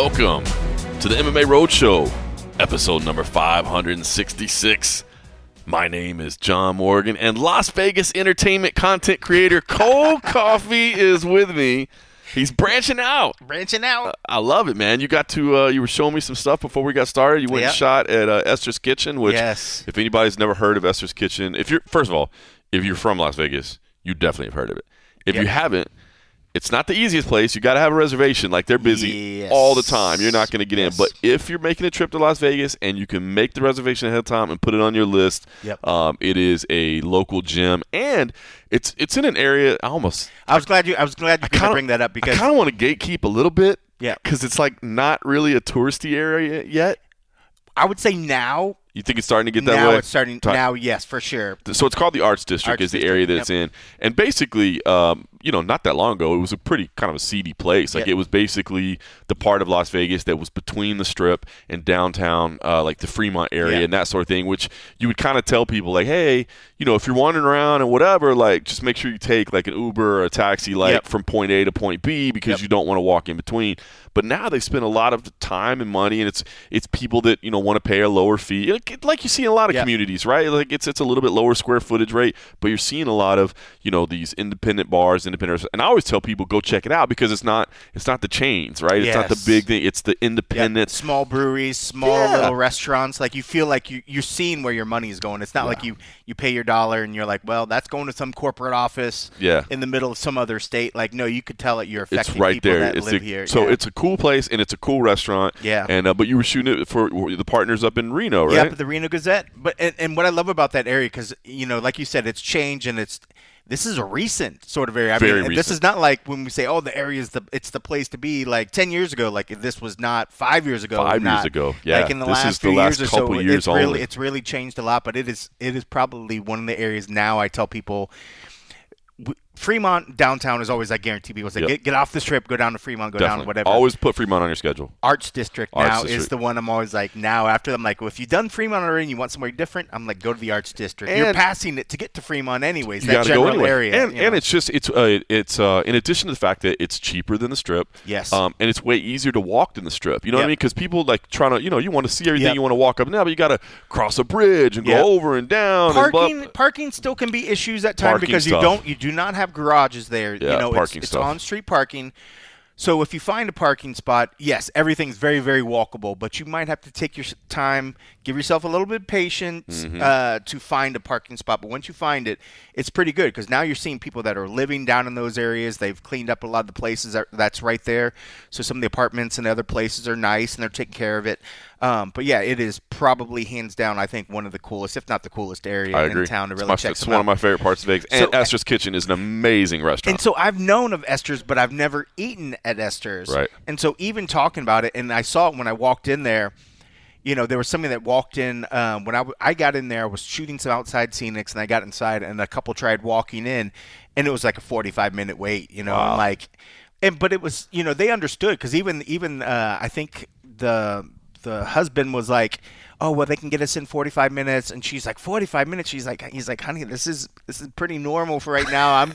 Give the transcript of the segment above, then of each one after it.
Welcome to the MMA Roadshow, episode number 566. My name is John Morgan, and Las Vegas entertainment content creator Cole Coffee is with me. He's branching out. I love it, man. You got to you were showing me some stuff before we got started. You went and shot at Esther's Kitchen, which if anybody's never heard of Esther's Kitchen, first of all, if you're from Las Vegas, you definitely have heard of it. If you haven't, it's not the easiest place. You got to have a reservation. Like, they're busy all the time. You're not going to get in. But if you're making a trip to Las Vegas and you can make the reservation ahead of time and put it on your list, it is a local gym, and it's in an area. I was glad you bring that up, because I kind of want to gatekeep a little bit. Yeah, because it's like not really a touristy area yet. I would say now. You think it's starting to get that way? Now it's starting. Now, yes, for sure. So it's called the Arts District. The area that it's in. And basically, not that long ago, it was a pretty kind of a seedy place. Like, it was basically the part of Las Vegas that was between the Strip and downtown, like the Fremont area and that sort of thing, which you would kind of tell people, like, hey, if you're wandering around and whatever, like, just make sure you take like an Uber or a taxi, like from point A to point B, because you don't want to walk in between. But now they spend a lot of time and money, and it's people that want to pay a lower fee, like you see in a lot of communities, right? Like, it's a little bit lower square footage rate, but you're seeing a lot of these independent bars, and I always tell people, go check it out, because it's not the chains, right? It's not the big thing. It's the independent, small breweries, small little restaurants. Like, you feel like you're seeing where your money is going. It's not like you pay your dollar and you're like, well, that's going to some corporate office in the middle of some other state. Like, no, you could tell it. You're affecting people that live here. So it's a cool place, and it's a cool restaurant. Yeah. And but you were shooting it for the partners up in Reno, right? Yeah, the Reno Gazette. But and what I love about that area, because like you said, it's changed, and this is a recent sort of area. Very recent. This is not like when we say, oh, the area it's the place to be. Like 10 years ago, like this was not 5 years ago. 5 years ago, yeah. Like in the last few years or so, only. It's really changed a lot. But it is probably one of the areas now. I tell people, Fremont downtown is always, I guarantee people say, get off the Strip, go down to Fremont, go down whatever. Always put Fremont on your schedule. Arts District is the one I'm always like, now after I'm like, well, if you've done Fremont already and you want somewhere different, I'm like, go to the Arts District. You're passing it to get to Fremont anyways, that general area. And it's just, it's in addition to the fact that it's cheaper than the Strip. Yes. And it's way easier to walk than the Strip. You know what I mean? Because people like trying to, you want to see everything, you want to walk up and down, but you got to cross a bridge and go over and down. Parking still can be issues at times, because you do not have garages there. It's on-street parking. So if you find a parking spot, yes, everything's very, very walkable, but you might have to take your time, give yourself a little bit of patience to find a parking spot. But once you find it, it's pretty good, because now you're seeing people that are living down in those areas. They've cleaned up a lot of the places that's right there. So some of the apartments and other places are nice, and they're taking care of it. But yeah, it is probably hands down, I think, one of the coolest, if not the coolest area in town to really check out. It's one of my favorite parts of Vegas. And Esther's Kitchen is an amazing restaurant. And so I've known of Esther's, but I've never eaten at Esther's. Right. And so even talking about it, and I saw it when I walked in there, there was somebody that walked in when I got in there. I was shooting some outside scenics, and I got inside, and a couple tried walking in, and it was like a 45-minute wait. Wow. But it was, they understood, because even I think the husband was like, oh, well, they can get us in 45 minutes. And she's like, 45 minutes? He's like, honey, this is pretty normal for right now.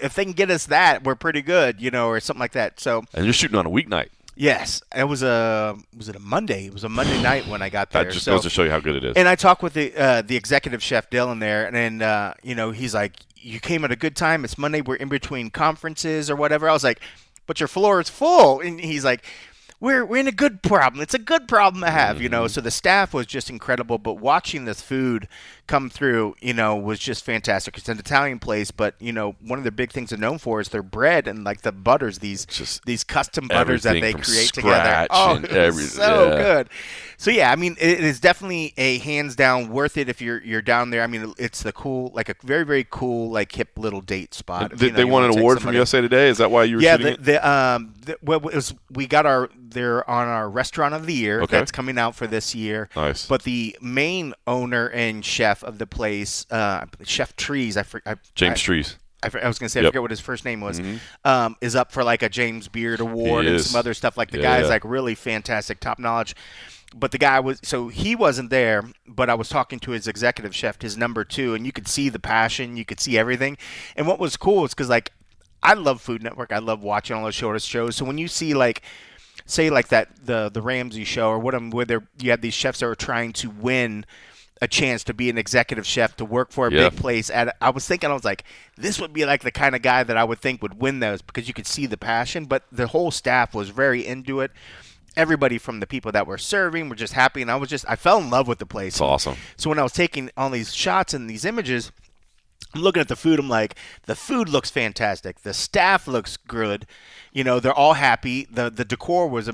If they can get us that, we're pretty good, or something like that. So. And you're shooting on a weeknight. Yes. It was was it a Monday? It was a Monday night when I got there. That just goes to show you how good it is. And I talked with the executive chef, Dylan, there. And then, he's like, you came at a good time. It's Monday. We're in between conferences or whatever. I was like, but your floor is full. And he's like, we're in a good problem. It's a good problem to have, So the staff was just incredible, but watching this food come through, was just fantastic. It's an Italian place, but one of the big things they're known for is their bread and like the butters, these custom butters that they create together. Oh, so good. So yeah, I mean, it is definitely a hands down worth it if you're down there. I mean, it's a very, very cool, like hip little date spot. They won an award from USA Today. Is that why you were shooting it? They're on our Restaurant of the Year. Okay. That's coming out for this year. Nice. But the main owner and chef of the place, Chef Trees, James Trees. I was going to say, I forget what his first name was, is up for like a James Beard Award and some other stuff. Like the guy's like really fantastic, top knowledge. But the guy he wasn't there, but I was talking to his executive chef, his number two, and you could see the passion, you could see everything. And what was cool is because like I love Food Network, I love watching all those shortest shows. So when you see like say like that the Ramsey show or where you had these chefs that were trying to win a chance to be an executive chef, to work for a big place. I was like, this would be like the kind of guy that I would think would win those, because you could see the passion. But the whole staff was very into it. Everybody from the people that were serving were just happy, and I fell in love with the place. It's awesome. So when I was taking all these shots and these images, I'm looking at the food. I'm like, the food looks fantastic. The staff looks good. You know, they're all happy. The decor was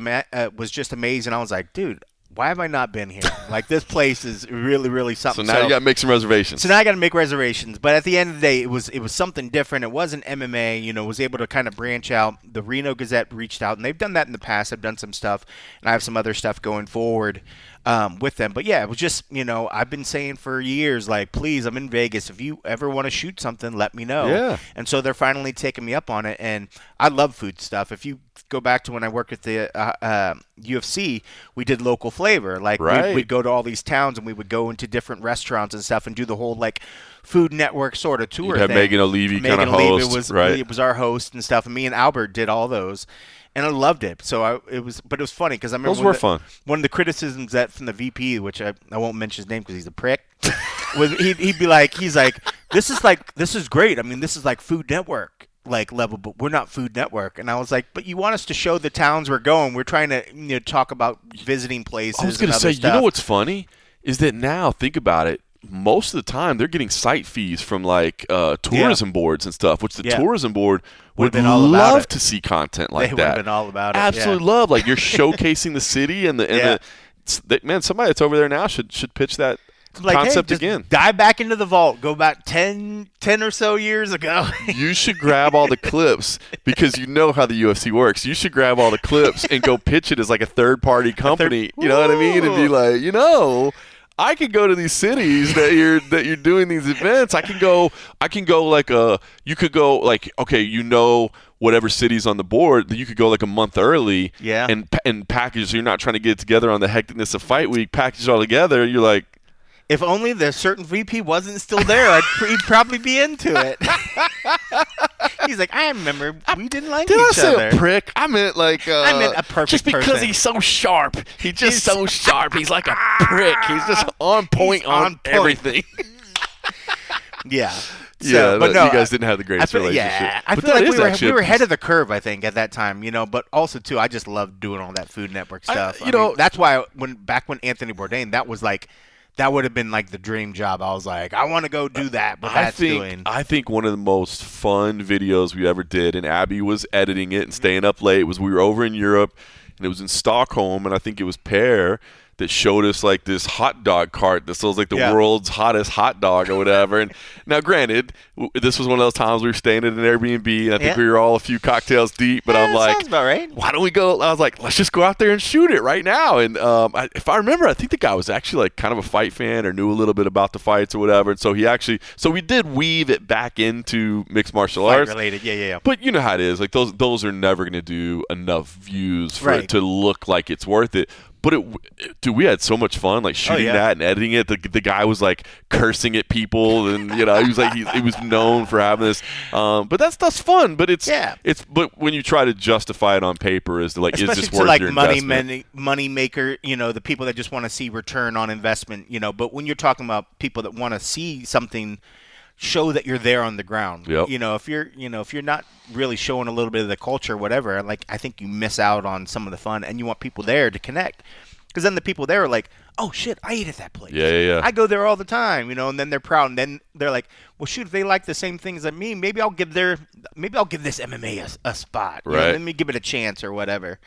just amazing. I was like, dude, why have I not been here? Like, this place is really, really something. So now you got to make some reservations. So now I got to make reservations. But at the end of the day, it was something different. It wasn't MMA. You know, was able to kind of branch out. The Reno Gazette reached out, and they've done that in the past. I've done some stuff, and I have some other stuff going forward with them. But yeah, it was just, you know, I've been saying for years, like, please, I'm in Vegas. If you ever want to shoot something, let me know. Yeah. And so they're finally taking me up on it. And I love food stuff. If you go back to when I worked at the UFC, we did local flavor. Like, we'd go to all these towns, and we would go into different restaurants and stuff and do the whole, like, Food Network sort of tour. You'd have thing. Megan O'Leary kind of host, right? It was our host and stuff, and me and Albert did all those, and I loved it. So it was funny because I remember those were fun. One of the criticisms that from the VP, which I won't mention his name because he's a prick, was he'd be like, this is great. I mean, this is like Food Network like level, but we're not Food Network. And I was like, but you want us to show the towns we're going. We're trying to talk about visiting places. I was going to say, you know what's funny is that now, think about it, most of the time they're getting site fees from like tourism boards and stuff, which the tourism board would love to see content like that. They would have been all about it. Absolutely love. Like, you're showcasing the city and man, somebody that's over there now should pitch that concept again. Dive back into the vault. Go back 10 or so years ago. You should grab all the clips, because you know how the UFC works. You should grab all the clips and go pitch it as like a third-party company. You know what I mean? And be like, I can go to these cities that you're doing these events. I can go like you could go like, okay, whatever city's on the board, you could go like a month early and package, so you're not trying to get it together on the hecticness of fight week, package it all together. You're like, if only the certain VP wasn't still there, he'd probably be into it. He's like, I remember we didn't like each other. Did I say a prick? I meant like I meant a perfect just because person. he's so sharp. He's just so sharp. He's like a prick. He's just on point on everything. Yeah. So, but no, you guys didn't have the greatest relationship. Yeah, I feel like we were ahead of the curve, I think, at that time, But also, too, I just loved doing all that Food Network stuff. I mean, that's why back when Anthony Bourdain, that would have been like the dream job. I was like, I want to go do that, but I think one of the most fun videos we ever did, and Abby was editing it and staying up late, was we were over in Europe, and it was in Stockholm, and I think it was Per that showed us like this hot dog cart that sells like the world's hottest hot dog or whatever. And now, granted, this was one of those times we were staying at an Airbnb, and I think we were all a few cocktails deep. But I'm like, sounds about right. Why don't we go? I was like, let's just go out there and shoot it right now. And if I remember, I think the guy was actually like kind of a fight fan or knew a little bit about the fights or whatever. And so we did weave it back into mixed martial arts. Fight related, yeah. But you know how it is. Like those are never going to do enough views for it to look like it's worth it. But dude, we had so much fun, like shooting that and editing it. The guy was like cursing at people, and he was like he was known for having this. But that's fun. But it's but when you try to justify it on paper, is like, especially is this worth your investment? Money maker, the people that just want to see return on investment, But when you're talking about people that want to see something, show that you're there on the ground. Yep. If you're not really showing a little bit of the culture or whatever, like, I think you miss out on some of the fun, and you want people there to connect, because then the people there are like, oh shit, I eat at that place. Yeah. I go there all the time, and then they're proud, and then they're like, well, shoot, if they like the same things as me, maybe I'll give this MMA a spot. Right. Let me give it a chance or whatever.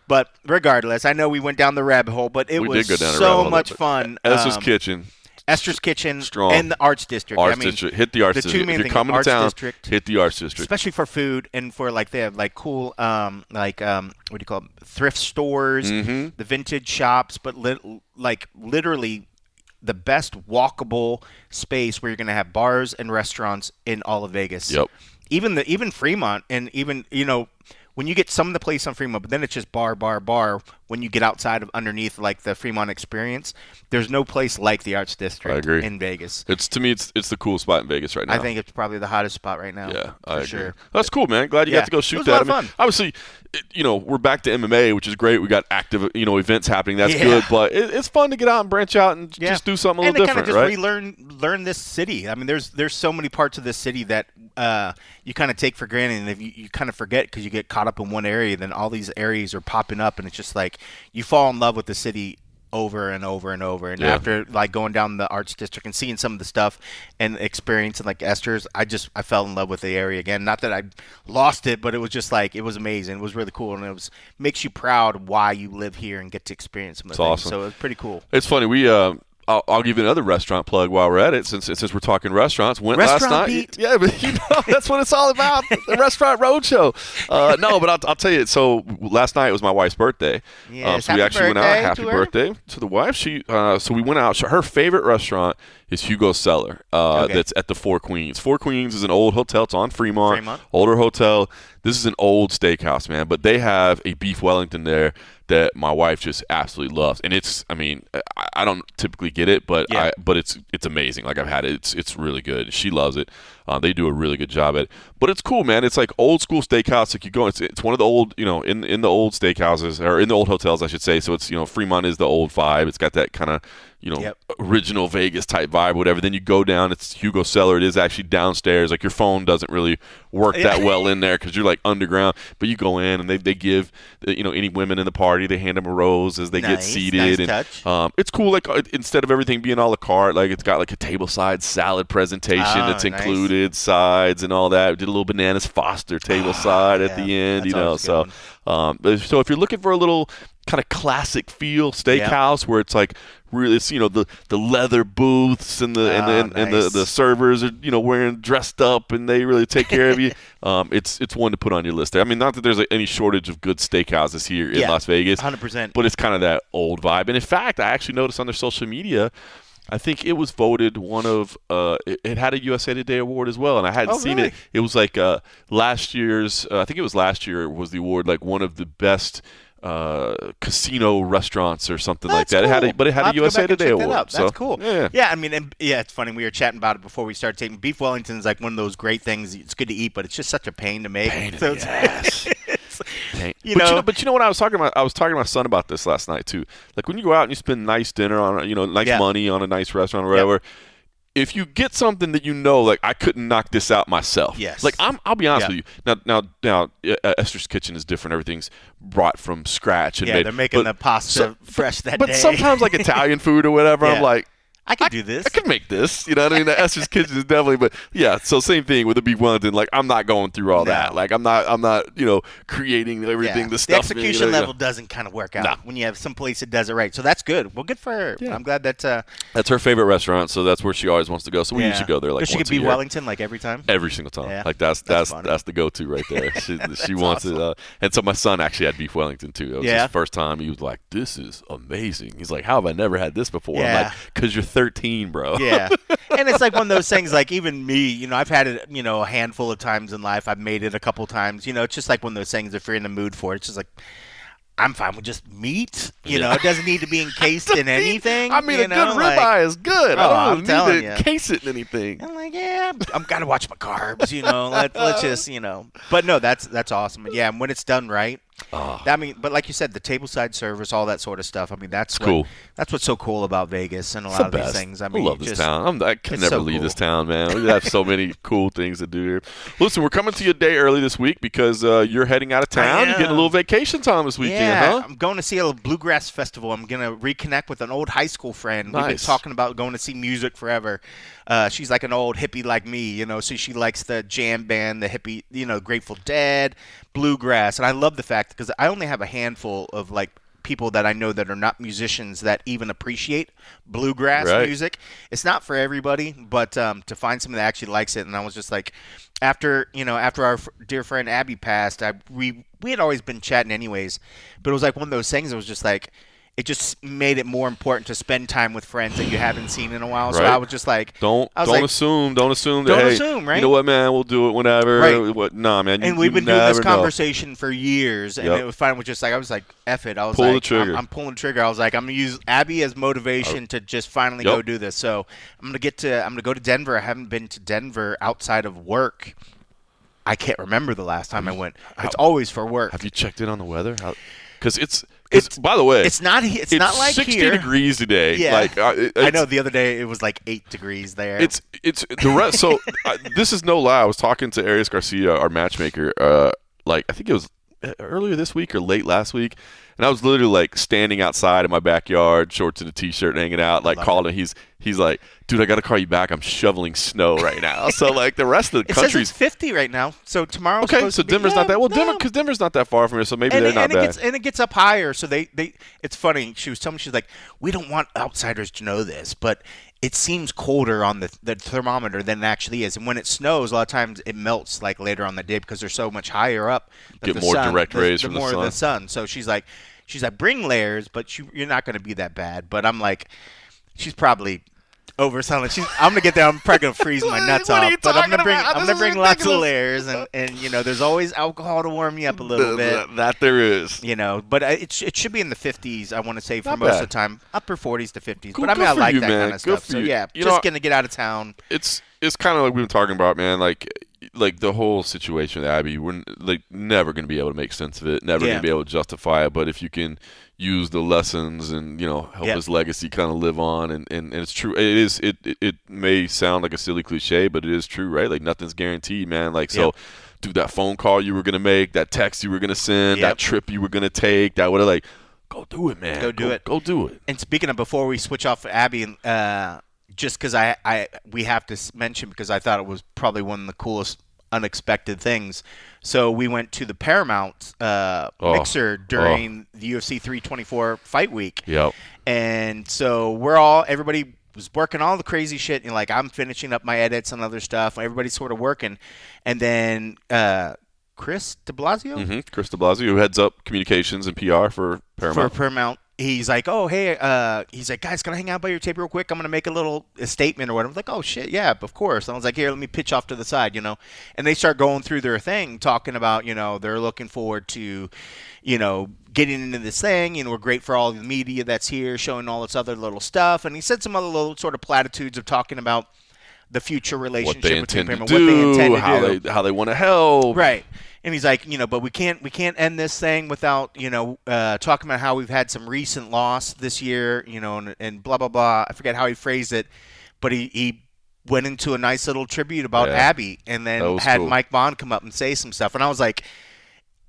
But regardless, I know we went down the rabbit hole, but it was so much fun. Esther's Kitchen. Esther's Kitchen Strong. And the Arts District. District. Hit the Arts District. Two main if you're coming to town, District, hit the Arts District. Especially for food and for they have like cool what do you call them? Thrift stores, the vintage shops, but literally the best walkable space where you're going to have bars and restaurants in all of Vegas. Yep. Even Fremont, and even when you get some of the place on Fremont, but then it's just bar, when you get outside of underneath like the Fremont experience, there's no place like the Arts District I agree. in Vegas. To me, it's the coolest spot in Vegas right now. I think it's probably the hottest spot right now. Yeah, I for agree. sure. That's cool, man. Glad you got to go shoot it was that. A lot of fun. Obviously, we're back to MMA, which is great. We got active, events happening. That's good. But it's fun to get out and branch out and just do something a little different, right? And kind of just learn this city. I mean, there's so many parts of this city that you kind of take for granted, and if you kind of forget because you get caught up in one area, then all these areas are popping up, and it's just like you fall in love with the city over and over and over. And after like going down the Arts District and seeing some of the stuff and experiencing like Esther's, I fell in love with the area again. Not that I lost it, but it was just like, it was amazing. It was really cool, and it makes you proud why you live here and get to experience some of the things. Awesome. So it was pretty cool. It's funny. I'll give you another restaurant plug while we're at it, since we're talking restaurants. Went Restaurant last night. beat. Yeah, but that's what it's all about. The Restaurant Roadshow. No, but I'll tell you. So last night was my wife's birthday. Yes, so we actually went out. Happy to birthday to the wife. So we went out. Her favorite restaurant is Hugo's Cellar. That's at the Four Queens. Four Queens is an old hotel. It's on Fremont. Older hotel. This is an old steakhouse, man. But they have a beef Wellington there that my wife just absolutely loves, and I don't typically get it, but it's amazing. Like, I've had it, it's really good. She loves it. They do a really good job at it, but it's cool, man. It's like old school steakhouse. Like, you go, it's one of the old, in the old steakhouses, or in the old hotels, I should say. So it's, Fremont is the old vibe. It's got that kind of original Vegas type vibe, whatever. Then you go down, it's Hugo's Cellar. It is actually downstairs. Like, your phone doesn't really work that well in there because you're like underground. But you go in, and they give any women in the party, they hand them a rose as they get seated. Nice and it's cool. Like, instead of everything being a la carte, like, it's got like a tableside salad presentation that's included, sides and all that. We did a little bananas Foster tableside at the end. So if you're looking for a little kind of classic feel steakhouse where it's like really, it's the leather booths and the servers are wearing dressed up and they really take care of you. It's one to put on your list there. I mean, not that there's any shortage of good steakhouses here in Las Vegas, 100%, but it's kind of that old vibe. And in fact, I actually noticed on their social media, I think it was voted one of it had a USA Today award as well, and I hadn't seen it. It was like last year's. I think it was last year was the award, like one of the best casino restaurants or something like that. Cool. It had a USA Today award. That's cool. Yeah, I mean, it's funny. We were chatting about it before we started taking. Beef Wellington is like one of those great things. It's good to eat, but it's just such a pain to make. But you know what I was talking about? I was talking to my son about this last night too. Like, when you go out and you spend nice dinner on, nice money on a nice restaurant or whatever. If you get something that like, I couldn't knock this out myself. Yes. Like, I'll be honest with you. Now, Esther's Kitchen is different. Everything's brought from scratch and made. They're making the pasta fresh that day. But sometimes, like Italian food or whatever, I'm like, I can do this. I can make this. You know what I mean? The Esther's Kitchen is definitely, but so same thing with the beef Wellington. Like, I'm not going through all that. Like, I'm not, creating everything. The stuff. The execution level doesn't kind of work out when you have some place that does it right. So that's good. Well, good for her. Yeah. I'm glad that's her favorite restaurant. So that's where she always wants to go. So we usually go there like once a year. Does she get beef Wellington like every time? Every single time. Yeah. Like that's the go-to right there. She wants it. And so my son actually had beef Wellington too. It was his first time. He was like, "This is amazing." He's like, "How have I never had this before?" I'm like, "'Cause you're 13, bro." Yeah. And it's like one of those things, like, even me, I've had it, a handful of times in life. I've made it a couple times. It's just like one of those things, if you're in the mood for it, it's just like, I'm fine with just meat. It doesn't need to be encased in anything. I mean, a good ribeye is good. I don't need to encase it in anything. I'm like, I'm got to watch my carbs, let's just, But no, that's awesome. And and when it's done right, but like you said, the tableside service, all that sort of stuff. I mean, that's cool. That's what's so cool about Vegas and a lot of these things. I mean, love this town. I can never leave this town, man. We have so many cool things to do here. Listen, we're coming to you a day early this week because you're heading out of town. You're getting a little vacation time this weekend, huh? I'm going to see a bluegrass festival. I'm going to reconnect with an old high school friend. Nice. We've been talking about going to see music forever. She's like an old hippie like me, so she likes the jam band, the hippie, Grateful Dead, bluegrass. And I love the fact because I only have a handful of like people that I know that are not musicians that even appreciate bluegrass music. It's not for everybody, but to find someone that actually likes it. And I was just like, after our dear friend Abby passed, we had always been chatting anyways, but it was like one of those things that was just like, it just made it more important to spend time with friends that you haven't seen in a while. So Right. I was just like, Don't assume that. Don't Hey, assume, right? You know what, man? We'll do it whenever. Right. Nah, man. And we've been doing this conversation for years, and it was fine with just like I was like, F it. I was Pull like, the trigger. I'm pulling the trigger. I was like, I'm gonna use Abby as motivation to just finally go do this. So I'm gonna go to Denver. I haven't been to Denver outside of work. I can't remember the last time I went. It's always for work. Have you checked in on the weather? Because it's by the way, it's not like 60 here. degrees today. Yeah. Like I know the other day it was like 8 degrees there. It's the rest. So this is no lie. I was talking to Arias Garcia, our matchmaker. I think it was earlier this week or late last week, and I was literally like standing outside in my backyard, shorts and a t-shirt, and hanging out, like calling him. He's like, dude, I got to call you back. I'm shoveling snow right now. So like the rest of the country's 50 right now. So tomorrow. Okay, so Denver's not that well. Because Denver's not that far from here, so maybe they're not bad. And it gets up higher. So they it's funny. She was telling me, she's like, we don't want outsiders to know this, but it seems colder on the thermometer than it actually is. And when it snows, a lot of times it melts like later on the day because they're so much higher up. Get more direct rays from the sun. More of the sun. So she's like, bring layers, but you're not going to be that bad. But I'm like, she's probably overselling. I'm gonna get there. I'm probably gonna freeze my nuts off. But I'm gonna bring lots of layers, and there's always alcohol to warm you up a little bit. That there is. But it should be in the 50s. I want to say for Not most bad. of the time, upper 40s to 50s. Cool, but I mean, I like that kind of Good stuff. for So you. yeah, You just know, gonna get out of town. It's kind of like we've been talking about, man. Like the whole situation with Abby, we're like never going to be able to make sense of it, never going to be able to justify it. But if you can use the lessons and help his legacy kind of live on, and it's true. It may sound like a silly cliche, but it is true, right? Like nothing's guaranteed, man. Like so, dude, that phone call you were going to make, that text you were going to send, that trip you were going to take, that would have go do it, man. Go do it. And speaking of, before we switch off Abby, just because we have to mention, because I thought it was probably one of the coolest unexpected things. So we went to the Paramount mixer during the UFC 324 fight week. Yep. And so everybody was working all the crazy shit, and like I'm finishing up my edits and other stuff. Everybody's sort of working, and then Chris de Blasio, Chris de Blasio, who heads up communications and PR for Paramount. He's like, oh, hey, he's like, guys, can I hang out by your tape real quick? I'm going to make a statement or whatever. I was like, oh, shit, yeah, of course. And I was like, here, let me pitch off to the side, And they start going through their thing, talking about, they're looking forward to, getting into this thing. We're great for all the media that's here, showing all this other little stuff. And he said some other little sort of platitudes of talking about the future relationship between Paramount, what they intend to do, how they want to help. Right. And he's like, but we can't end this thing without, talking about how we've had some recent loss this year, and blah, blah, blah. I forget how he phrased it, but he went into a nice little tribute about Abby, and then had cool. Mike Bond come up and say some stuff. And I was like,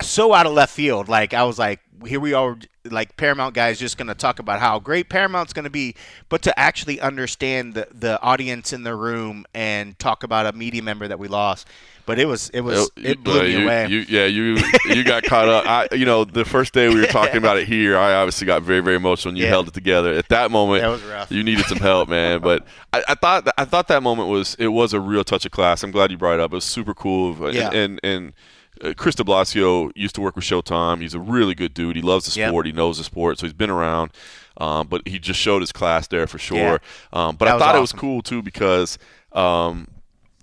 so out of left field. Like, I was like, here we are, like Paramount guys just going to talk about how great Paramount's going to be, but to actually understand the audience in the room and talk about a media member that we lost. But it blew me away. You got caught up. The first day we were talking about it here, I obviously got very, very emotional, and you held it together. At that moment, that was rough. You needed some help, man. But I thought that moment was a real touch of class. I'm glad you brought it up. It was super cool. Yeah. And Chris de Blasio used to work with Showtime. He's a really good dude. He loves the sport. He knows the sport, so he's been around. But he just showed his class there for sure. Yeah. But I thought it was cool too because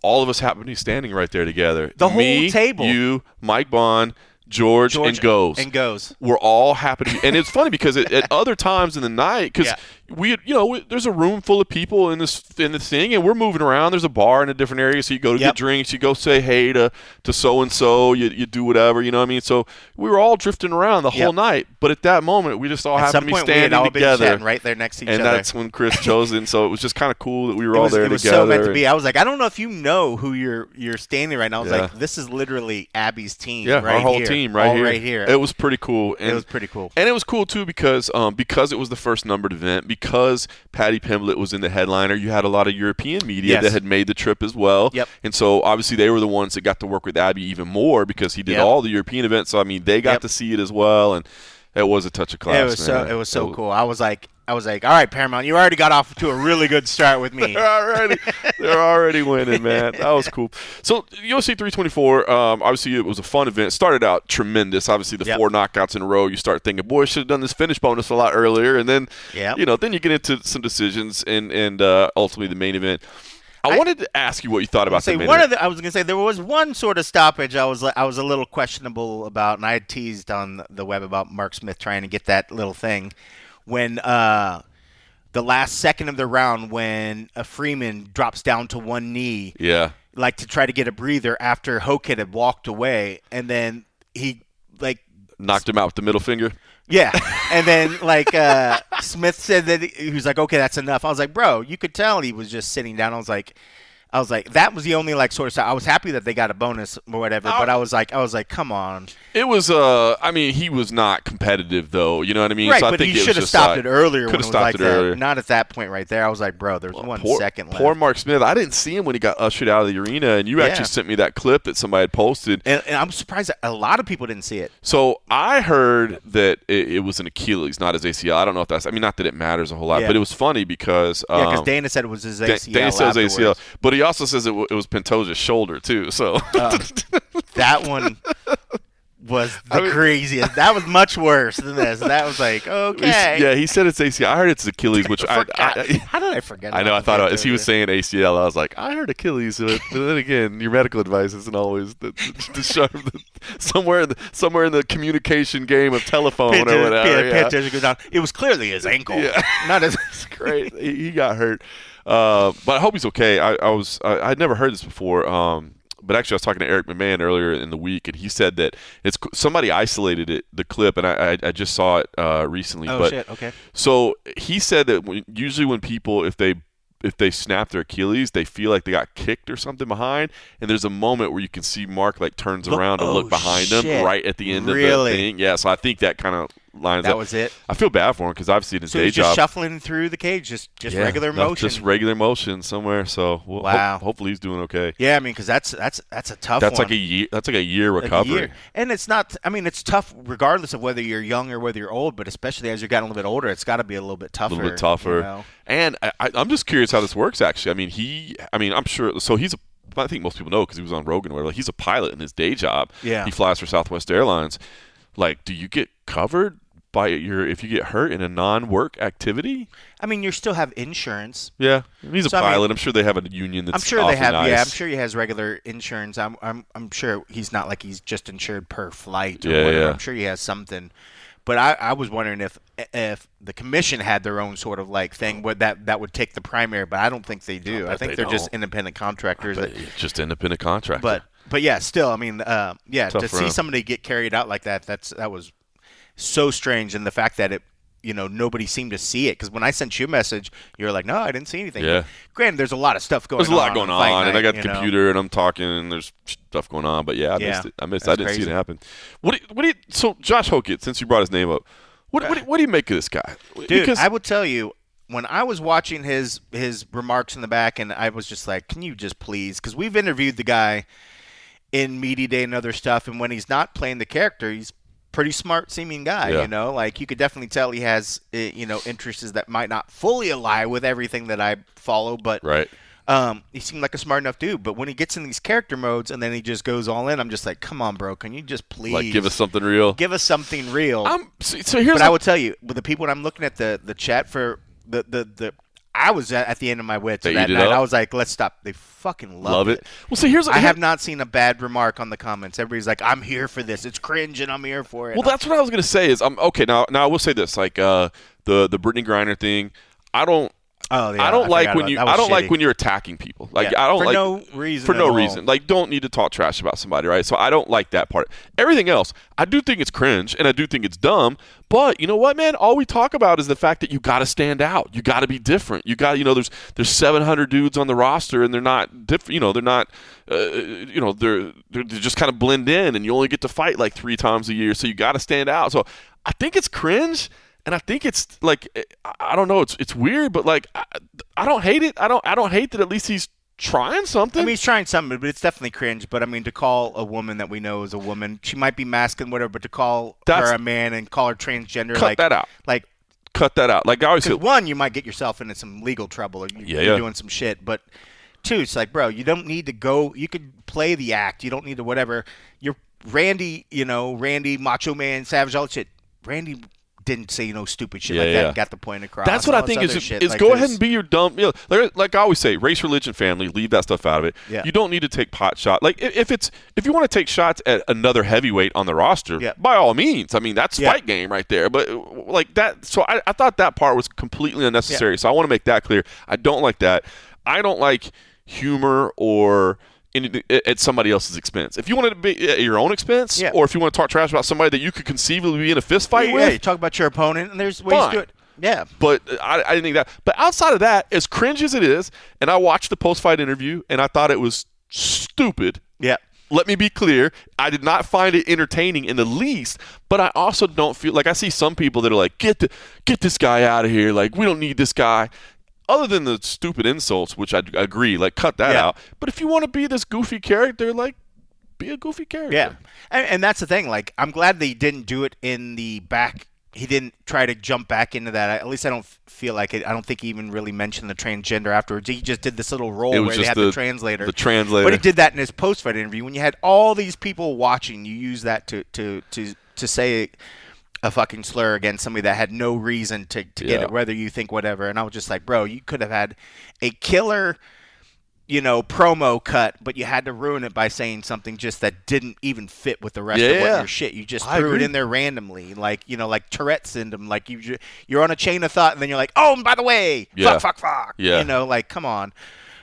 all of us happened to be standing right there together. The whole table. You, Mike Bond, George and Goes. We're all happy to be. And it's funny because at other times in the night, because there's a room full of people in this thing, and we're moving around. There's a bar in a different area, so you go to get drinks, you go say hey to so and so, you do whatever, you know what I mean? So we were all drifting around the whole night, but at that moment, we just all happened to be standing together, right there next to each other. And that's when Chris chose it. And so it was just kind of cool that we were all there together. It was so meant to be. I was like, I don't know if you know who you're standing right now. I was like, this is literally Abby's team. Yeah, right our whole here. team right here. It was pretty cool. It was pretty cool. And it was cool too because it was the first numbered event, because Patty Pimblett was in the headliner. You had a lot of European media that had made the trip as well. Yep. And so obviously they were the ones that got to work with Abby even more because he did all the European events. So I mean, they got to see it as well, and it was a touch of class. It was so cool. I was like, I was like, all right, Paramount, you already got off to a really good start with me. They're already winning, man. That was cool. So UFC 324, obviously it was a fun event. Started out tremendous. Obviously the 4 knockouts in a row. You start thinking, boy, I should have done this finish bonus a lot earlier. And then, then you get into some decisions and ultimately the main event. I wanted to ask you what you thought about the main event. I was going to say there was one sort of stoppage I was a little questionable about, and I had teased on the web about Mark Smith trying to get that little thing when the last second of the round when Freeman drops down to one knee, like to try to get a breather after Hokit had walked away, and then he knocked him out with the middle finger. Yeah, and then Smith said that he was like, okay, that's enough. I was like, bro, you could tell he was just sitting down. I was like, that was the only sort of stuff. I was happy that they got a bonus or whatever, but I was like, come on. It was he was not competitive though. You know what I mean? Right, so I but think he should have stopped it earlier. Could have stopped it earlier. Not at that point right there. I was like, bro, there's 1 second left. Poor Mark Smith. I didn't see him when he got ushered out of the arena, and you actually sent me that clip that somebody had posted. And I'm surprised that a lot of people didn't see it. So I heard that it was an Achilles, not his ACL. I don't know if that's. I mean, not that it matters a whole lot, but it was funny because because Dana said it was his ACL. Dana said it was ACL, but he also says it was Pantoja's shoulder too. So that one was the craziest. That was much worse than this. That was like, okay. Yeah, he said it's ACL. I heard it's Achilles, which how did I forget? I know. I thought as he was saying ACL, I was like, I heard Achilles. But then again, your medical advice isn't always the sharp. Somewhere in the communication game of telephone or whatever. Goes down. It was clearly his ankle. Yeah. Not his. It's great. He got hurt. But I hope he's okay. I'd never heard this before. But actually, I was talking to Eric McMahon earlier in the week, and he said that somebody isolated the clip, and I just saw it recently. Oh, shit, okay. So he said that usually when people, if they snap their Achilles, they feel like they got kicked or something behind, and there's a moment where you can see Mark turns around and look behind him right at the end of the thing. Yeah, so I think that kind of lines up. That was it. I feel bad for him because obviously in his day job. So he's just shuffling through the cage, just regular motion. Just regular motion somewhere. So hopefully he's doing okay. Yeah, I mean, because that's a tough. That's one. like a year. That's like a year recovery. And it's not. I mean, it's tough regardless of whether you're young or whether you're old. But especially as you're getting a little bit older, it's got to be a little bit tougher. A little bit tougher. You know? And I'm just curious how this works. Actually, I'm sure. So I think most people know because he was on Rogan or whatever. He's a pilot in his day job. Yeah. He flies for Southwest Airlines. Do you get covered if you get hurt in a non-work activity? I mean, you still have insurance. Yeah, he's a pilot. I'm sure they have a union that's. I'm sure they have. Nice. Yeah, I'm sure he has regular insurance. I'm sure he's not like he's just insured per flight or whatever. Yeah. I'm sure he has something. But I was wondering if the commission had their own sort of thing that would take the primary, but I don't think they do. I think they're just independent contractors. Just independent contractor. But yeah, still, I mean, to see him. Somebody get carried out like that was so strange, and the fact that nobody seemed to see it, because when I sent you a message, you were like, no, I didn't see anything. Yeah. But granted, there's a lot of stuff going on. There's a lot going on, and I got the night, computer, and I'm talking, and there's stuff going on. But yeah, I missed it. I didn't see it happen. So Josh Hokit, since you brought his name up, what do you make of this guy? Dude, because I will tell you, when I was watching his remarks in the back, and I was just like, can you just please? Because we've interviewed the guy in Media Day and other stuff, and when he's not playing the character, he's pretty smart seeming guy, you could definitely tell he has interests that might not fully align with everything that I follow, but right. He seemed like a smart enough dude. But when he gets in these character modes and then he just goes all in, I'm just like, come on, bro, can you just please give us something real? Give us something real. I will tell you, with the people when I'm looking at the chat for the I was at the end of my wits that night. I was like, let's stop. They fucking love it. Well, I have not seen a bad remark on the comments. Everybody's like, I'm here for this. It's cringe, and I'm here for it. Well, that's what I was gonna say. Is okay. Now I will say this. The Brittany Griner thing. I don't like when you're attacking people. I don't for no reason. For no reason. Don't need to talk trash about somebody, right? So I don't like that part. Everything else, I do think it's cringe and I do think it's dumb. But you know what, man? All we talk about is the fact that you got to stand out. You got to be different. You got, there's 700 dudes on the roster and they're not different. They're not. They just kind of blend in, and you only get to fight 3 times a year. So you got to stand out. So I think it's cringe. And I think it's I don't know, it's weird, but I don't hate it. I don't hate that at least he's trying something. I mean, he's trying something, but it's definitely cringe. But I mean, to call a woman that we know is a woman, she might be masculine, whatever, but to call her a man and call her transgender, cut that out. cut that out. Like I always feel, one, you might get yourself into some legal trouble, or you're doing some shit. But two, it's like, bro, you don't need to go. You could play the act. You don't need to whatever. You're Randy, Randy, Macho Man, Savage, all that shit. Randy didn't say stupid shit like that and got the point across. That's what I think is go ahead and be your dumb. Like I always say, race, religion, family. Leave that stuff out of it. Yeah. You don't need to take pot shots. Like if you want to take shots at another heavyweight on the roster, by all means. I mean that's fight game right there. But like that, so I thought that part was completely unnecessary. So I want to make that clear. I don't like that. I don't like humor or at somebody else's expense. If you want it to be at your own expense, or if you want to talk trash about somebody that you could conceivably be in a fist fight with, you talk about your opponent, and there's ways to do it. Yeah, but I didn't think that. But outside of that, as cringe as it is, and I watched the post-fight interview, and I thought it was stupid. Yeah. Let me be clear. I did not find it entertaining in the least, but I also don't feel like I see some people that are like, get this guy out of here. Like, we don't need this guy. Other than the stupid insults, which I agree, like cut that out. But if you want to be this goofy character, like be a goofy character. Yeah, and that's the thing. Like I'm glad they didn't do it in the back. He didn't try to jump back into that. At least I don't feel like it. I don't think he even really mentioned the transgender afterwards. He just did this little role where they had the translator. The translator. But he did that in his post-fight interview. When you had all these people watching, you use that to say a fucking slur against somebody that had no reason to get it, whether you think whatever. And I was just like, bro, you could have had a killer, promo cut, but you had to ruin it by saying something just that didn't even fit with the rest of what your shit. You just threw it in there randomly, like like Tourette syndrome. Like you're on a chain of thought, and then you're like, oh, and by the way, fuck. Yeah. Like come on.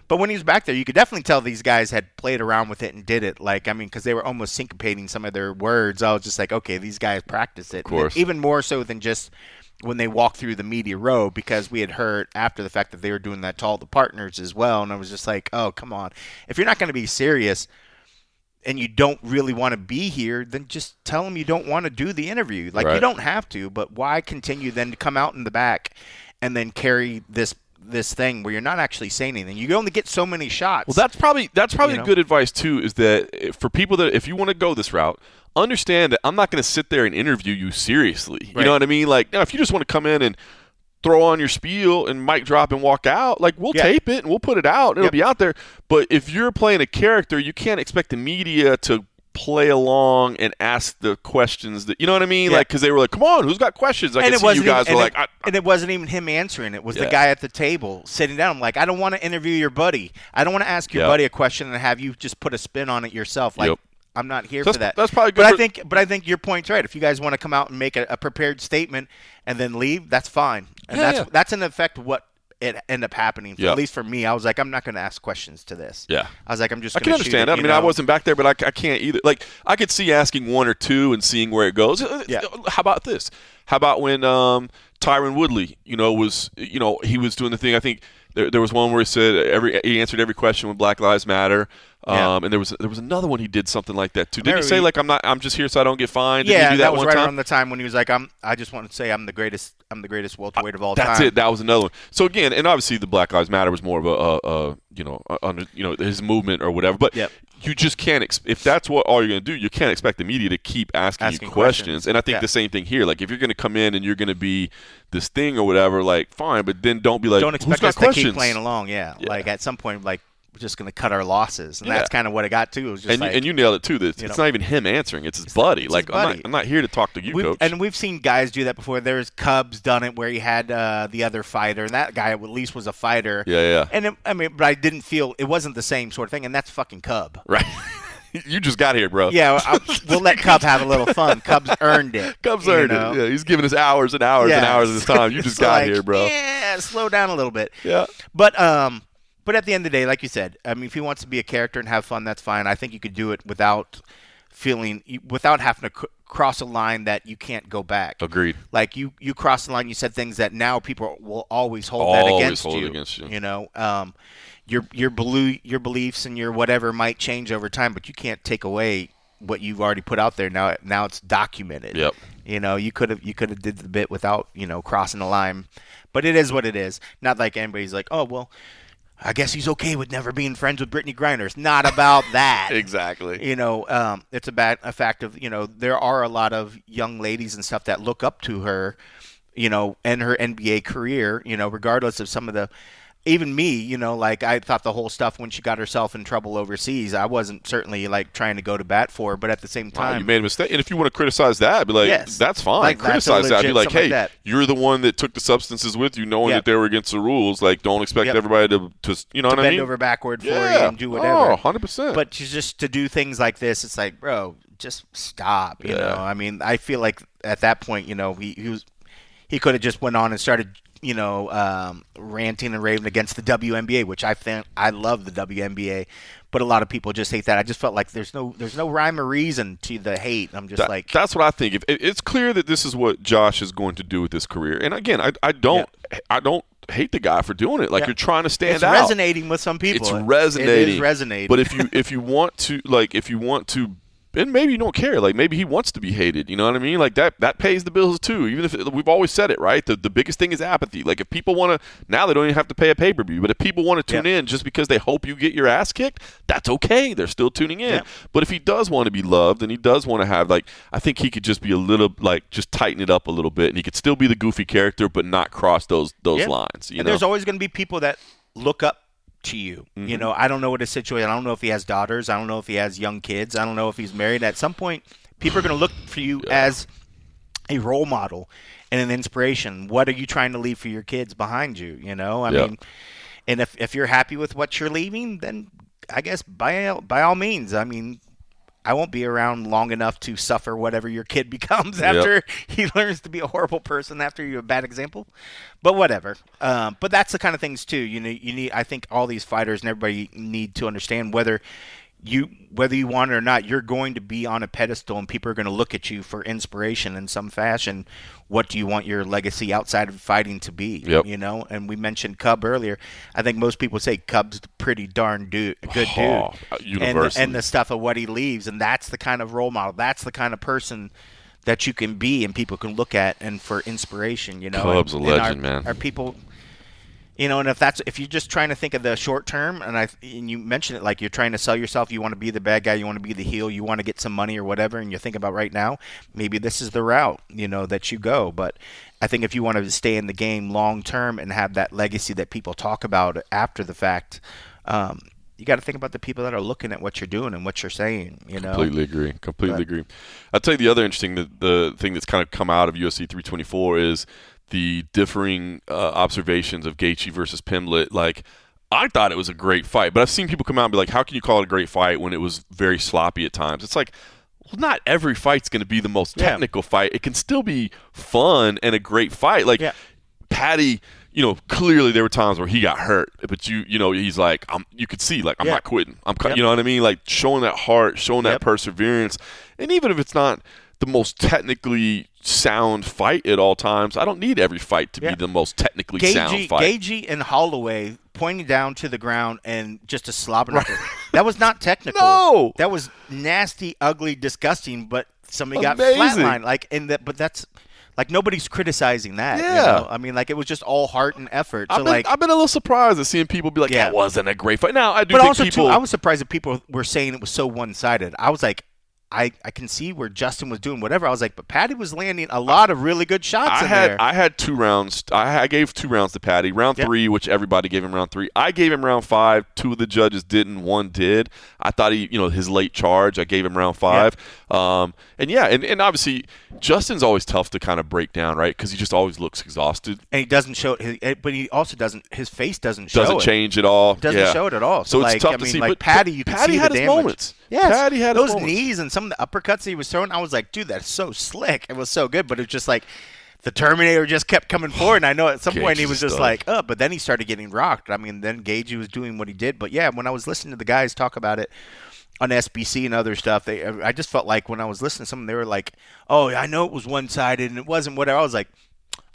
But when he was back there, you could definitely tell these guys had played around with it and did it. Like, I mean, because they were almost syncopating some of their words. I was just like, okay, these guys practice it. Of course. Even more so than just when they walked through the media row, because we had heard after the fact that they were doing that to all the partners as well. And I was just like, oh, come on. If you're not going to be serious and you don't really want to be here, then just tell them you don't want to do the interview. Like, you don't have to, but why continue then to come out in the back and then carry this thing where you're not actually saying anything? You only get so many shots. Well, that's probably good advice too, is that for people that if you want to go this route, understand that I'm not going to sit there and interview you seriously. You know what I mean? Like, if you just want to come in and throw on your spiel and mic drop and walk out, like we'll tape it and we'll put it out. It'll be out there. But if you're playing a character, you can't expect the media to play along and ask the questions that, you know what I mean? Like, because they were like, come on, who's got questions? I can see you guys were like, and it wasn't even him answering. It was the guy at the table sitting down. I'm like, I don't want to interview your buddy. I don't want to ask your buddy a question and have you just put a spin on it yourself. Like, I'm not here for that. That's probably good. But I think your point's right. If you guys want to come out and make a prepared statement and then leave, that's fine. And that's in effect what it ended up happening. At least for me, I was like, I'm not going to ask questions to this. Yeah. I was like, I'm just I can understand that. I mean, I wasn't back there, but I can't either. Like, I could see asking one or two and seeing where it goes. Yeah. How about this? How about when Tyron Woodley, was he was doing the thing. I think there was one where he said he answered every question with Black Lives Matter. And there was another one he did something like that too. Did he say like I'm just here so I don't get fined? Did he do that was one right time? around the time when he was like I just want to say I'm the greatest welterweight of all time. That's it. That was another one. So again, and obviously the Black Lives Matter was more of his movement or whatever. But you just can't if that's what all you're going to do, you can't expect the media to keep asking you questions. And I think the same thing here. Like if you're going to come in and you're going to be this thing or whatever, like fine, but then don't be like, don't expect who's us got questions? To keep playing along. Like at some point, like, we're just going to cut our losses, and that's kind of what it got to. It was just and you nailed it too. It's not even him answering; it's his buddy. It's like his buddy. I'm not here to talk to you, coach. And we've seen guys do that before. There's Cubs done it where he had the other fighter, and that guy at least was a fighter. Yeah. And but I didn't feel it wasn't the same sort of thing, and that's fucking Cub. Right. You just got here, bro. Yeah, we'll let Cub have a little fun. Cub's earned it. Cub's earned it. Yeah, he's giving us hours and hours and hours of his time. You just got here, bro. Yeah, slow down a little bit. Yeah. But at the end of the day, like you said, I mean, if he wants to be a character and have fun, that's fine. I think you could do it without having to cross a line that you can't go back. Agreed. Like you crossed the line, you said things that now people will always hold that against you. You know, your beliefs and your whatever might change over time, but you can't take away what you've already put out there. Now it's documented. Yep. You know, you could have did the bit without crossing the line, but it is what it is. Not like anybody's like, oh well, I guess he's okay with never being friends with Brittany Griner. It's not about that. Exactly. It's a fact of, there are a lot of young ladies and stuff that look up to her, end her NBA career, regardless of some of the, even me, like I thought the whole stuff when she got herself in trouble overseas, I wasn't certainly like trying to go to bat for her, but at the same time, you made a mistake. And if you want to criticize that, be like, yes, that's fine. like, Criticize that. Be like, hey, like you're the one that took the substances with you, knowing that they were against the rules. Like, don't expect everybody to you know what I mean? Bend over backward for you and do whatever. Oh, 100%. But just to do things like this, it's like, bro, just stop. You know, I mean, I feel like at that point, he could have just went on and started, ranting and raving against the WNBA, which I love the WNBA, but a lot of people just hate that. I just felt like there's no rhyme or reason to the hate. I'm just that's what I think. If it's clear that this is what Josh is going to do with his career, and again, I don't hate the guy for doing it. Like you're trying to stand out. It's resonating with some people. It's resonating. It is resonating. But if you want to. And maybe you don't care. Like, maybe he wants to be hated. You know what I mean? Like, that pays the bills, too. Even if we've always said it, right? The biggest thing is apathy. Like, if people want to – now they don't even have to pay a pay-per-view. But if people want to tune in just because they hope you get your ass kicked, that's okay. They're still tuning in. But if he does want to be loved and he does want to have, like – I think he could just be a little – like, just tighten it up a little bit. And he could still be the goofy character but not cross those lines. You know? There's always going to be people that look up to you. I don't know what his situation. I don't know if he has daughters. I don't know if he has young kids. I don't know if he's married. At some point, people are going to look for you as a role model and an inspiration. What are you trying to leave for your kids behind you? I mean, and if you're happy with what you're leaving, then I guess by all means. I mean, I won't be around long enough to suffer whatever your kid becomes after he learns to be a horrible person after you're a bad example. But whatever. But that's the kind of things too. You need. I think all these fighters and everybody need to understand whether you want it or not, you're going to be on a pedestal and people are going to look at you for inspiration in some fashion. What do you want your legacy outside of fighting to be? And we mentioned Cub earlier. I think most people say Cub's pretty darn good dude. Universally. And the stuff of what he leaves, and that's the kind of role model. That's the kind of person that you can be and people can look at and for inspiration. Cub's a legend, man. Are people... and if you're just trying to think of the short term, and you mentioned it, like you're trying to sell yourself, you want to be the bad guy, you want to be the heel, you want to get some money or whatever, and you're thinking about right now, maybe this is the route, that you go. But I think if you want to stay in the game long term and have that legacy that people talk about after the fact, you got to think about the people that are looking at what you're doing and what you're saying. Completely agree. I'll tell you the other interesting, the thing that's kind of come out of UFC 324 is the differing observations of Gaethje versus Pimblett. Like, I thought it was a great fight, but I've seen people come out and be like, how can you call it a great fight when it was very sloppy at times? It's like, well, not every fight's going to be the most technical fight. It can still be fun and a great fight. Like, Paddy, clearly there were times where he got hurt, but he's like, you could see, like, I'm not quitting. You know what I mean? Like, showing that heart, showing that perseverance. And even if it's not the most technically sound fight at all times, I don't need every fight to be the most technically sound fight. Gaethje and Holloway pointing down to the ground and just a slobber knocker. That was not technical. No, that was nasty, ugly, disgusting. But somebody Amazing. got flatlined. But that's like nobody's criticizing that. Yeah, I mean, like it was just all heart and effort. So I've been a little surprised at seeing people be like, "That wasn't a great fight." Now I do, but think also people. I was surprised that people were saying it was so one-sided. I was like, I can see where Justin was doing whatever. I was like, but Paddy was landing a lot of really good shots there. I had 2 rounds. I gave 2 rounds to Paddy. Round 3, which everybody gave him round 3. I gave him round 5. 2 of the judges didn't. 1 did. I thought his late charge, I gave him round 5. And obviously Justin's always tough to kind of break down, right? Because he just always looks exhausted. And he doesn't show it, but he also doesn't. His face doesn't show it. Doesn't change at all. Doesn't show it at all. So it's tough to see. Like but Paddy, you can see had the his damage. Moments. Yes. Paddy had those his moments. Knees and some of the uppercuts he was throwing. I was like, dude, that's so slick. It was so good, but it's just like the Terminator just kept coming forward. And I know at some point he was just like, oh, but then he started getting rocked. I mean, then Gaethje was doing what he did. But yeah, when I was listening to the guys talk about it on SBC and other stuff, I just felt like when I was listening to them, they were like, oh, I know it was one-sided and it wasn't whatever. I was like,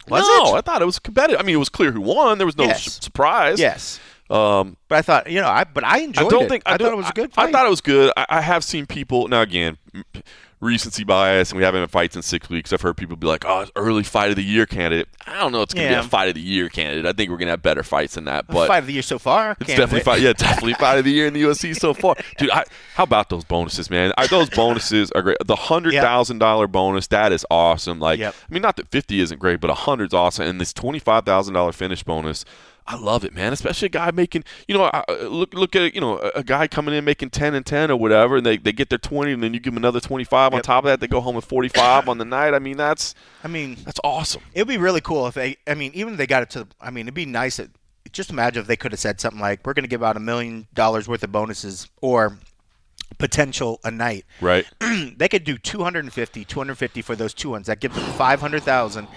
was it? No, I thought it was competitive. I mean, it was clear who won. There was no surprise. Yes. But I thought, I enjoyed it. I thought it was a good fight. I thought it was good. I have seen people now. Again, recency bias, and we haven't had fights in 6 weeks. I've heard people be like, "Oh, it's early fight of the year candidate." I don't know. It's gonna be a fight of the year candidate. I think we're gonna have better fights than that. But fight of the year so far. It's definitely fight. Yeah, definitely fight of the year in the UFC so far, dude. How about those bonuses, man? Those bonuses are great. The $100,000 bonus, that is awesome. Like, I mean, not that 50 isn't great, but 100's awesome, and this $25,000 finish bonus. I love it, man. Especially a guy making, look at, a guy coming in making 10 and 10 or whatever, and they get their 20, and then you give them another 25 on top of that. They go home with 45 on the night. I mean, that's awesome. It'd be really cool if even if they got it to, it'd be nice. Just imagine if they could have said something like, we're going to give out $1 million worth of bonuses or potential a night. Right. They could do 250 for those two ones. That gives them 500,000.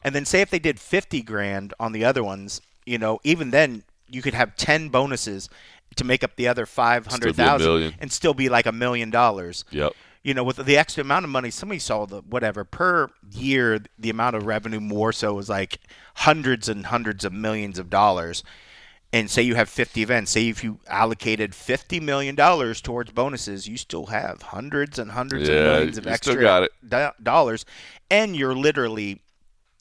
And then say if they did 50 grand on the other ones, even then you could have 10 bonuses to make up the other 500,000 and still be like $1 million. Yep. With the extra amount of money, somebody saw per year, the amount of revenue more so was like hundreds and hundreds of millions of dollars. And say you have 50 events. Say if you allocated $50 million towards bonuses, you still have hundreds and hundreds of millions of extra dollars. And you're literally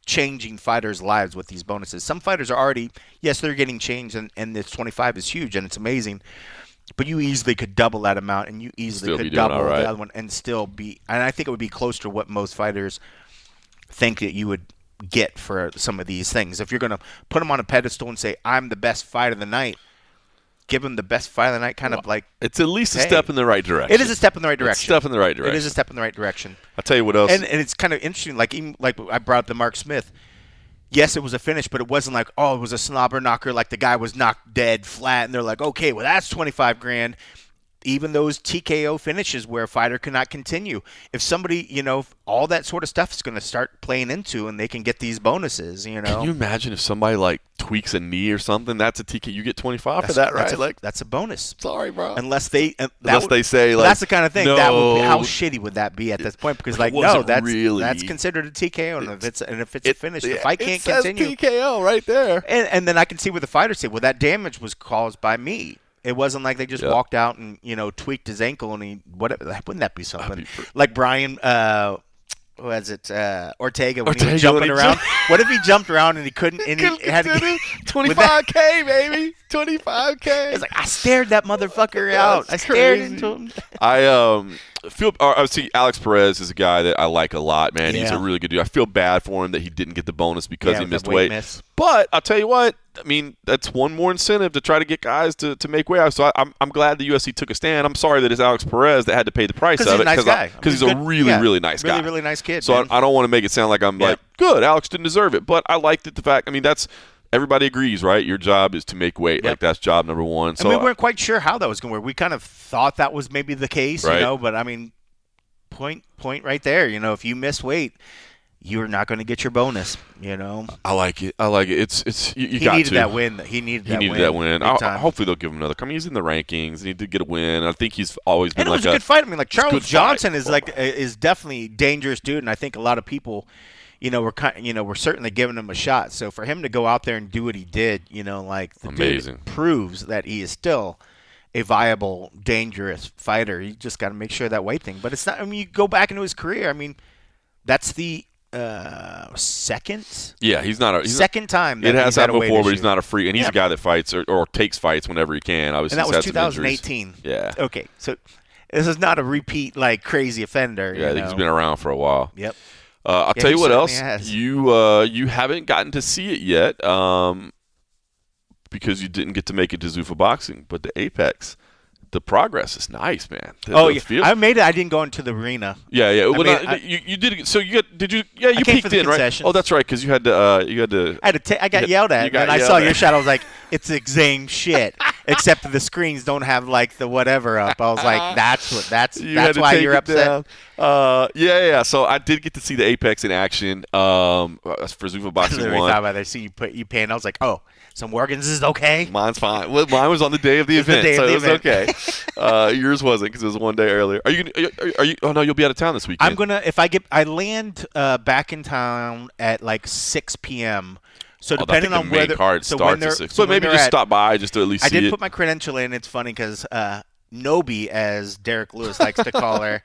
changing fighters' lives with these bonuses. Some fighters are already, yes, they're getting changed, and this 25 is huge, and it's amazing. But you easily could double that amount, and you easily could double the other one and still be – and I think it would be close to what most fighters think that you would get for some of these things. If you're going to put them on a pedestal and say, I'm the best fight of the night, give them the best fight of the night, of like – it's at least a step in the right direction. It is a step in the right direction. It's a step in the right direction. It is a step in the right direction. I'll tell you what else. And it's kind of interesting, like I brought up the Mark Smith. Yes, it was a finish, but it wasn't like, it was a slobber knocker, like the guy was knocked dead flat, and they're like, okay, well, that's 25 grand. Even those TKO finishes where a fighter cannot continue. If somebody, all that sort of stuff is going to start playing into, and they can get these bonuses, Can you imagine if somebody, like, tweaks a knee or something? That's a TKO. You get 25 for that, right? That's a bonus. Sorry, bro. Unless they say, like, that's the kind of thing. No. That would be, how shitty would that be at this point? Because, that's considered a TKO. And if it's a finish, the fight can't continue. It says TKO right there. And then I can see where the fighters say, well, that damage was caused by me. It wasn't like they just walked out and, tweaked his ankle and wouldn't that be something? Like Brian, Ortega when he was jumping around. What if he jumped around and he couldn't, and he had to 25K, baby. 25K. It's like, I stared that motherfucker out. I stared into him. I see Alex Perez is a guy that I like a lot, man. He's a really good dude. I feel bad for him that he didn't get the bonus because he missed weight. But I'll tell you what, that's one more incentive to try to get guys to make weight. So I'm glad the UFC took a stand. I'm sorry that it's Alex Perez that had to pay the price of it. Because he's a really nice guy. Really nice kid. So I don't want to make it sound like I'm like, good, Alex didn't deserve it. But I liked it, the fact, that's – everybody agrees, right? Your job is to make weight. Like, that's job number one. So we weren't quite sure how that was going to work. We kind of thought that was maybe the case, but point right there. If you miss weight, you're not going to get your bonus. I like it. It's you he got needed to. that win. He needed that win. Hopefully they'll give him another. He's in the rankings. He did get a win. I think he's always been and it was a good fight. Charles Johnson is definitely a dangerous dude, and I think a lot of people. We're certainly giving him a shot. So for him to go out there and do what he did, amazing, dude proves that he is still a viable, dangerous fighter. You just got to make sure that weight thing. But it's not. You go back into his career. That's the second. Yeah, he's not second time. It has happened before, but he's not a freak, and he's a guy that fights or takes fights whenever he can. Obviously, and that was 2018. Yeah. Okay, so this is not a repeat crazy offender. Yeah, I think he's been around for a while. Yep. I'll tell you what else. You haven't gotten to see it yet because you didn't get to make it to Zuffa Boxing, but the Apex, the progress is nice, man. I made it. I didn't go into the arena. Yeah. You did. So did you? Yeah, you peeked in, right? Oh, that's right, because you had to. I got yelled at, and I saw your shot. I was like, it's the same shit, except the screens don't have the whatever up. I was like, that's why you're upset. Yeah. So I did get to see the Apex in action for Zuffa Boxing 1. I see you paying. I was like, oh, so Morgan's is okay. Mine's fine. Well, mine was on the day of the event, so it was okay. Yours wasn't because it was one day earlier. Are you? Oh no, you'll be out of town this weekend. I'm gonna I land back in town at 6 p.m. So depending on where the card starts at 6. So maybe just stop by just to at least see it. I did put my credential in. It's funny because Nobi, as Derek Lewis likes to call her,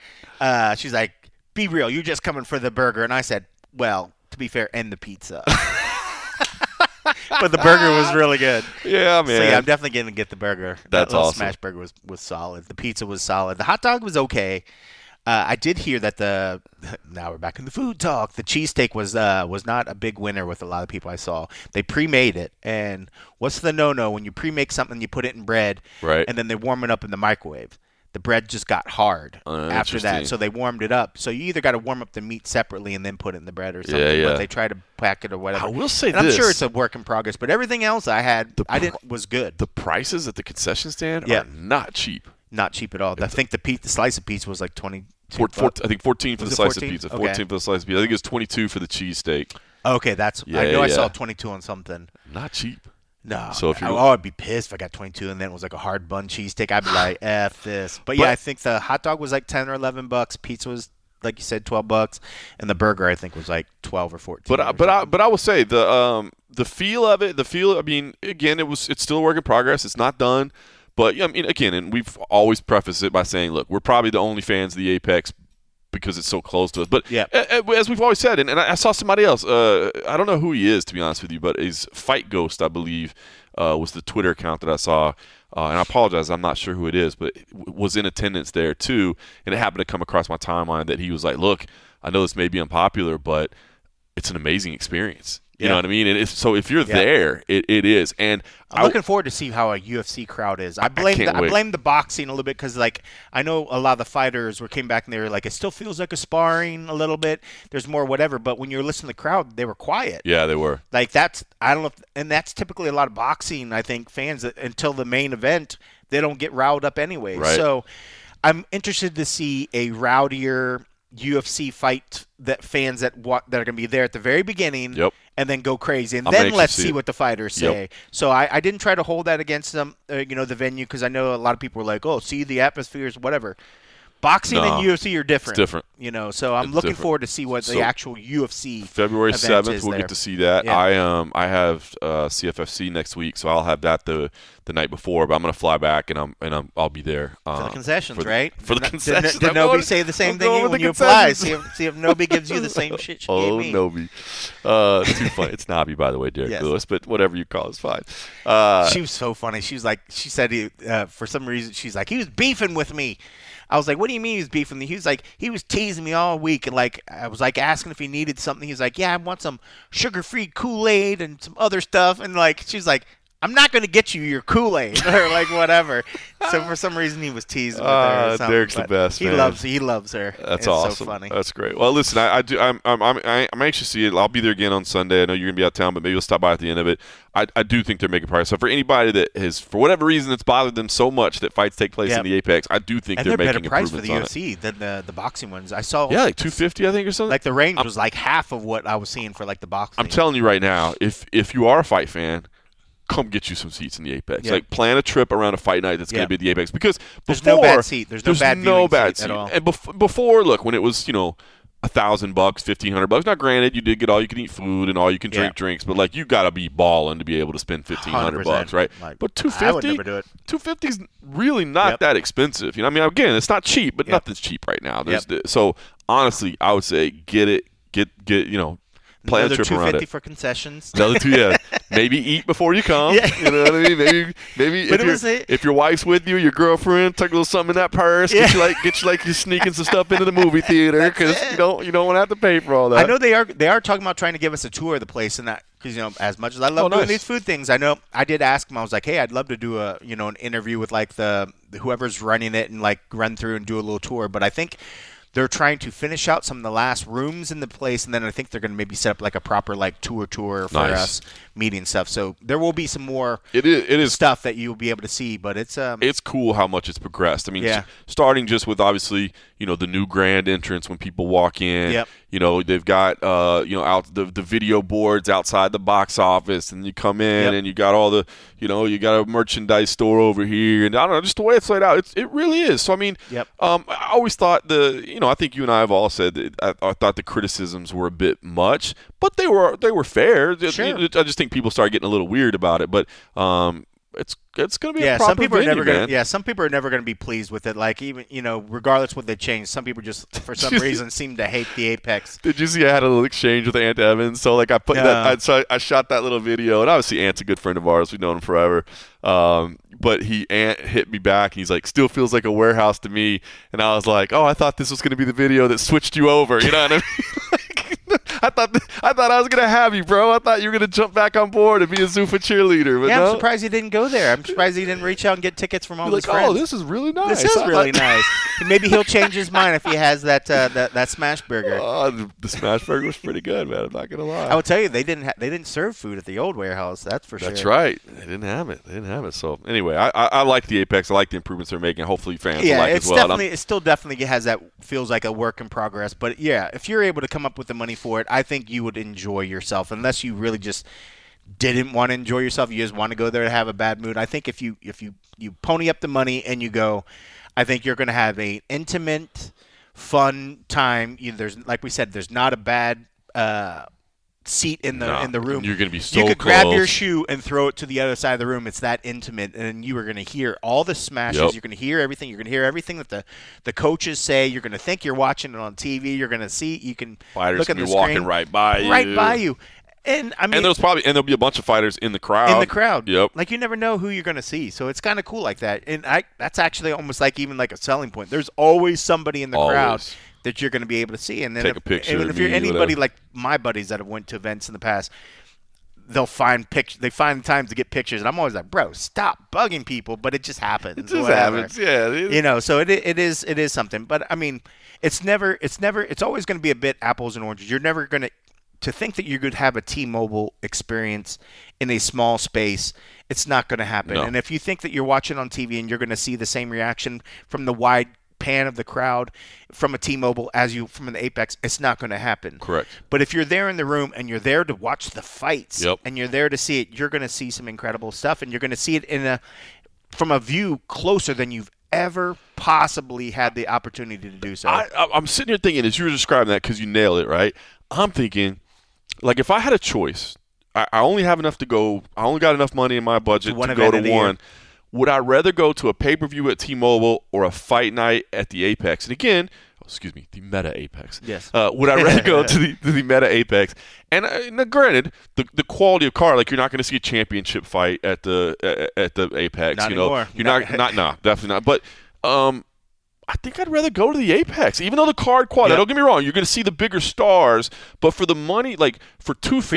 she's like, be real, you're just coming for the burger. And I said, well, to be fair, and the pizza. But the burger was really good. Yeah, man. So, yeah, I'm definitely going to get the burger. That's that little awesome. smash burger was solid. The pizza was solid. The hot dog was okay. I did hear that now we're back in the food talk. The cheesesteak was not a big winner with a lot of people I saw. They pre-made it, and what's the no-no when you pre-make something? You put it in bread, Right. and then they warm it up in the microwave. The bread just got hard after that, so they warmed it up. So you either got to warm up the meat separately and then put it in the bread or something. Yeah. But they try to pack it or whatever. I will say and this. I'm sure it's a work in progress, but everything else was good. The prices at the concession stand are not cheap. Not cheap at all. I think the slice of pizza was like 20. I think 14 for the slice of pizza. 14 Okay. for the slice of pizza. I think it's 22 for the cheesesteak. Okay, I saw 22 on something. Not cheap. No. So if you're, I'd be pissed if I got 22 and then it was like a hard bun cheesesteak. I'd be like, F this. But yeah, I think the hot dog was like $10 or $11. Pizza was, like you said, $12, and the burger I think was like 12 or 14. But I will say the feel of it, I mean, again, it's still a work in progress. It's not done. But yeah, I mean, again, and we've always prefaced it by saying, look, we're probably the only fans of the Apex because it's so close to us. But as we've always said, and I saw somebody else, I don't know who he is, to be honest with you, but he's Fight Ghost, I believe, was the Twitter account that I saw. And I apologize, I'm not sure who it is, but was in attendance there too. And it happened to come across my timeline that he was like, look, I know this may be unpopular, but it's an amazing experience. You know what I mean? And so if you're there, it is. And I'm looking forward to see how a UFC crowd is. I blame the boxing a little bit because, like, I know a lot of the fighters came back and they were like, it still feels like a sparring a little bit. There's more whatever. But when you're listening to the crowd, they were quiet. Yeah, they were. Like, I don't know. And that's typically a lot of boxing, I think, fans that until the main event, they don't get riled up anyway. Right. So I'm interested to see a rowdier UFC fight that fans that are going to be there at the very beginning and then go crazy. And then let's see what the fighters say. So I didn't try to hold that against them, the venue, because I know a lot of people were like, oh, see the atmospheres, whatever. Boxing and UFC are different. It's different. So I'm looking forward to see what the actual UFC February 7th, we'll there. get to see that. Yeah. I have CFFC next week, so I'll have that the night before. But I'm going to fly back and I'll be there for the concessions, right? For the concessions. Did Nobi say the same thing when you apply? See if Nobi gives you the same shit she gave me. Nobi. Too funny. It's Nobby, by the way, Derek Lewis, but whatever you call it's fine. She was so funny. She said for some reason she's like, he was beefing with me. I was like, what do you mean he was beefing me? He was like, he was teasing me all week. And, like, I was, like, asking if he needed something. He was like, yeah, I want some sugar-free Kool-Aid and some other stuff. And, like, she's like, I'm not going to get you your Kool-Aid or, like, whatever. So, for some reason, he was teasing with her or something. Derek's the best, man. He loves her. That's awesome. It's so funny. That's great. Well, listen, I'm anxious to see it. I'll be there again on Sunday. I know you're going to be out of town, but maybe you'll stop by at the end of it. I do think they're making progress. So for anybody that has, for whatever reason, it's bothered them so much that fights take place in the Apex, I do think they're making improvements on it. And they're better price for the UFC than the boxing ones. I saw. Yeah, like $250, I think, or something. Like the range was like half of what I was seeing for like the boxing. I'm telling you right now, if you are a fight fan, come get you some seats in the Apex. Like, plan a trip around a fight night that's going to be at the Apex. Because there's no bad seat. There's no bad seat at all. And before, look, when it was, $1,000, $1,500. Now, granted, you did get all you can eat food and all you can drink drinks, but like you got to be balling to be able to spend $1,500, right? Like, but $250, I would never do it. $250 is really not that expensive. I mean, again, it's not cheap, but nothing's cheap right now. So honestly, I would say get it, plan another a trip around $250 it. for concessions. Another maybe eat before you come. You know what I mean? Maybe if your wife's with you, your girlfriend, take a little something in that purse. Get you like you're sneaking some stuff into the movie theater because you don't want to have to pay for all that. I know they are talking about trying to give us a tour of the place and that because as much as I love doing these food things, I know I did ask him. I was like, hey, I'd love to do an interview with like the whoever's running it and like run through and do a little tour. But I think they're trying to finish out some of the last rooms in the place, and then I think they're going to maybe set up like a proper like tour for us, meeting stuff. So there will be some more it is stuff that you'll be able to see, but it's cool how much it's progressed. I mean, starting just with obviously the new grand entrance when people walk in. Yep. They've got out the video boards outside the box office, and you come in and you got all the you got a merchandise store over here, and I don't know, just the way it's laid out, it really is. So I mean, I always thought I think you and I have all said that I thought the criticisms were a bit much, but they were fair. Sure. I just think people started getting a little weird about it, but it's going to be Yeah, a proper some people are venue, never gonna. man. Yeah, some people are never gonna be pleased with it. Like even regardless what they change, some people just for some reason seem to hate the Apex. Did you see I had a little exchange with Ant Evans? So like I put I shot that little video, and obviously Ant's a good friend of ours. We've known him forever. But Ant hit me back, and he's like, "Still feels like a warehouse to me." And I was like, "Oh, I thought this was going to be the video that switched you over." You know what I mean? I thought I was gonna have you, bro. I thought you were gonna jump back on board and be a Zuffa cheerleader. But yeah, no. I'm surprised he didn't go there. I'm surprised he didn't reach out and get tickets from all You're his like, friends. oh, this is really nice. This is really nice. Maybe he'll change his mind if he has that smash burger. Oh, the smash burger was pretty good, man. I'm not gonna lie. I will tell you, they didn't serve food at the old warehouse. That's for sure. That's right. They didn't have it. So anyway, I like the Apex. I like the improvements they're making. Hopefully fans will like it as well. It still definitely has that feels like a work in progress. But yeah, if you're able to come up with the money for it, I think you would enjoy yourself. Unless you really just didn't want to enjoy yourself, you just want to go there to have a bad mood. I think if you pony up the money and you go, I think you're going to have a intimate, fun time. There's like we said, there's not a bad seat in the room. You're going to be so You could close. grab your shoe and throw it to the other side of the room. It's that intimate, and you are going to hear all the smashes. Yep. You're going to hear everything. You're going to hear everything that the coaches say. You're going to think you're watching it on TV. You're going to see. You can Fighters look at can the be walking screen, right by you. And I mean, and there'll be a bunch of fighters in the crowd. Yep. Like you never know who you're going to see, so it's kind of cool like that. And that's actually almost like even like a selling point. There's always somebody in the crowd that you're going to be able to see. And then take a picture. And if you're anybody like my buddies that have went to events in the past, they'll find They find time to get pictures, and I'm always like, bro, stop bugging people. But it just happens. It just happens. Yeah. So it is something. But I mean, it's always going to be a bit apples and oranges. You're never going to think that you could have a T-Mobile experience in a small space. It's not going to happen. No. And if you think that you're watching on TV and you're going to see the same reaction from the wide pan of the crowd from a T-Mobile as you from an Apex, it's not going to happen. Correct. But if you're there in the room and you're there to watch the fights and you're there to see it, you're going to see some incredible stuff, and you're going to see it from a view closer than you've ever possibly had the opportunity to do so. I'm sitting here thinking, as you were describing that, because you nailed it, right? I'm thinking, like, if I had a choice, I only have enough to go. I only got enough money in my budget to go to one. Would I rather go to a pay-per-view at T-Mobile or a fight night at the Apex? And again, the Meta Apex. Yes. Would I rather go to the Meta Apex? And now, granted, the quality of card, like you're not going to see a championship fight at the Apex. Not anymore. You're not definitely not. But I think I'd rather go to the Apex, even though the card quality. Yep. Don't get me wrong, you're going to see the bigger stars, but for the money, like for $250, for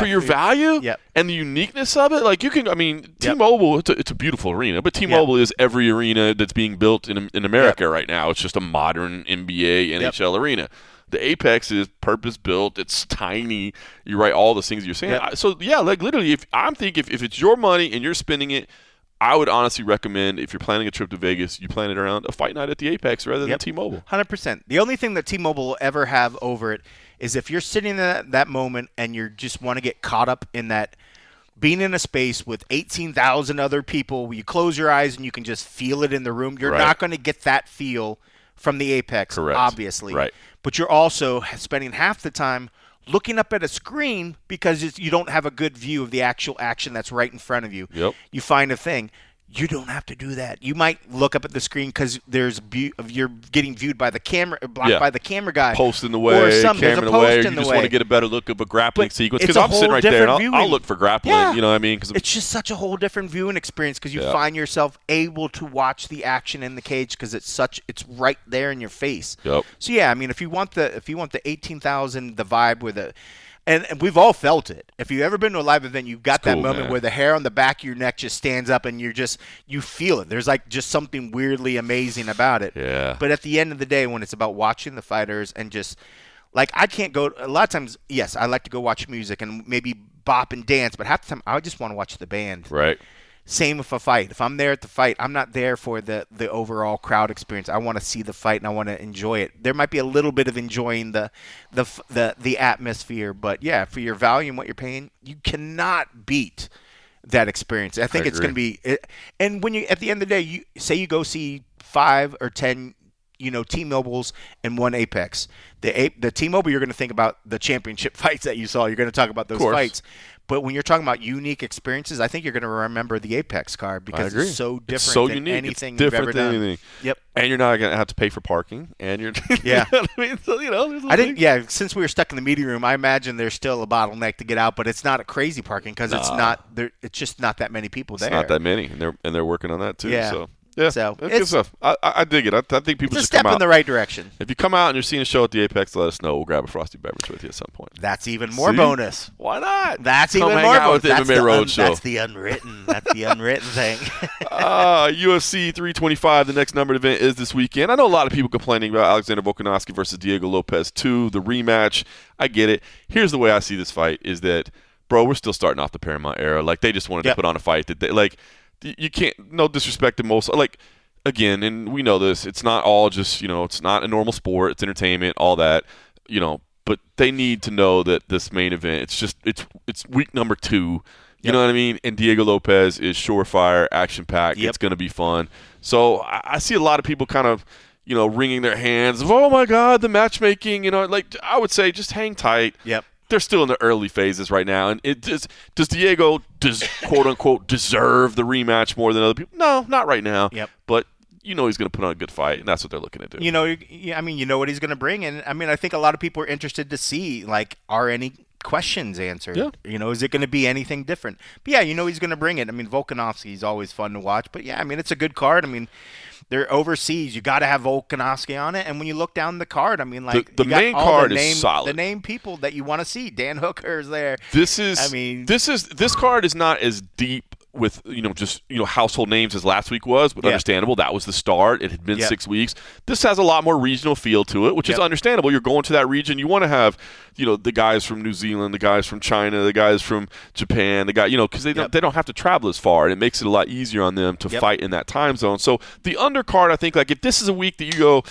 your value, yep. And the uniqueness of it, like you can. I mean, T-Mobile, it's a beautiful arena, but T-Mobile is every arena that's being built in America right now. It's just a modern NBA, NHL arena. The Apex is purpose built. It's tiny. You're right. All the things you're saying. Yep. So yeah, like literally, if it's your money and you're spending it, I would honestly recommend, if you're planning a trip to Vegas, you plan it around a fight night at the Apex rather than T-Mobile. 100%. The only thing that T-Mobile will ever have over it is if you're sitting in that moment and you just want to get caught up in that, being in a space with 18,000 other people, where you close your eyes and you can just feel it in the room. You're not going to get that feel from the Apex, obviously. Right. But you're also spending half the time looking up at a screen because you don't have a good view of the actual action that's right in front of you. Yep. You find a thing. You don't have to do that. You might look up at the screen because you're getting viewed by the camera, blocked by the camera guy. Post in the way, camera in the way, or you just want to get a better look of a grappling sequence. Because I'm sitting right there and I'll look for grappling. Yeah. You know what I mean? It's just such a whole different viewing experience because you find yourself able to watch the action in the cage because it's right there in your face. Yep. So yeah, I mean, if you want the 18,000, the vibe with the. And we've all felt it. If you've ever been to a live event, you've got that moment where the hair on the back of your neck just stands up and you feel it. There's like just something weirdly amazing about it. Yeah. But at the end of the day, when it's about watching the fighters and just like I can't go – a lot of times, yes, I like to go watch music and maybe bop and dance, but half the time I just want to watch the band. Right. Same with a fight. If I'm there at the fight, I'm not there for the overall crowd experience. I want to see the fight and I want to enjoy it. There might be a little bit of enjoying the atmosphere, but yeah, for your value and what you're paying, you cannot beat that experience. I think it's going to be. And when you at the end of the day, you say you go see 5 or 10. T-Mobiles and one Apex. The T-Mobile, you're going to think about the championship fights that you saw. You're going to talk about those fights. But when you're talking about unique experiences, I think you're going to remember the Apex card because I agree. it's so different It's so than unique. anything It's you've different ever than done. anything. Yep. And you're not going to have to pay for parking. And you're Yeah. You know what I mean? So, there's a I big- didn't. Yeah, since we were stuck in the meeting room, I imagine there's still a bottleneck to get out, but it's not a crazy parking because it's not there. It's just not that many people there. It's not that many, and they're working on that too. Yeah. So yeah, So, it's good stuff. I dig it. I think people It's a should step come out in the right direction. If you come out and you're seeing a show at the Apex, let us know. We'll grab a frosty beverage with you at some point. That's even more See? bonus. Why not? That's Come even hang more out bonus. with the MMA Roadshow. That's the unwritten. That's the unwritten thing. UFC 325, the next numbered event is this weekend. I know a lot of people complaining about Alexander Volkanovski versus Diego Lopez 2, the rematch. I get it. Here's the way I see this fight is that, bro, we're still starting off the Paramount era. Like, they just wanted to put on a fight that they, like, you can't, no disrespect to most, like, again, and we know this, it's not all just, it's not a normal sport, it's entertainment, all that, but they need to know that this main event, it's week number 2, you know what I mean? And Diego Lopez is surefire, action-packed, it's going to be fun. So I see a lot of people kind of, wringing their hands of, oh my God, the matchmaking, like I would say just hang tight. Yep. They're still in the early phases right now, and does Diego quote unquote deserve the rematch more than other people? No, not right now. Yep. But he's going to put on a good fight, and that's what they're looking to do. You know what he's going to bring, and I mean, I think a lot of people are interested to see, like, are any questions answered? Yeah. Is it going to be anything different? But yeah, he's going to bring it. I mean, Volkanovski's always fun to watch, but yeah, I mean, it's a good card. I mean, they're overseas. You got to have Volkanovski on it, and when you look down the card, I mean, like, the you got main all card the is solid. The name people that you want to see. Dan Hooker's there. This card is not as deep with household names as last week was, but understandable. That was the start. It had been 6 weeks. This has a lot more regional feel to it, which is understandable. You're going to that region. You want to have the guys from New Zealand, the guys from China, the guys from Japan, the guy because they don't have to travel as far, and it makes it a lot easier on them to fight in that time zone. So the undercard, I think, like if this is a week that you go,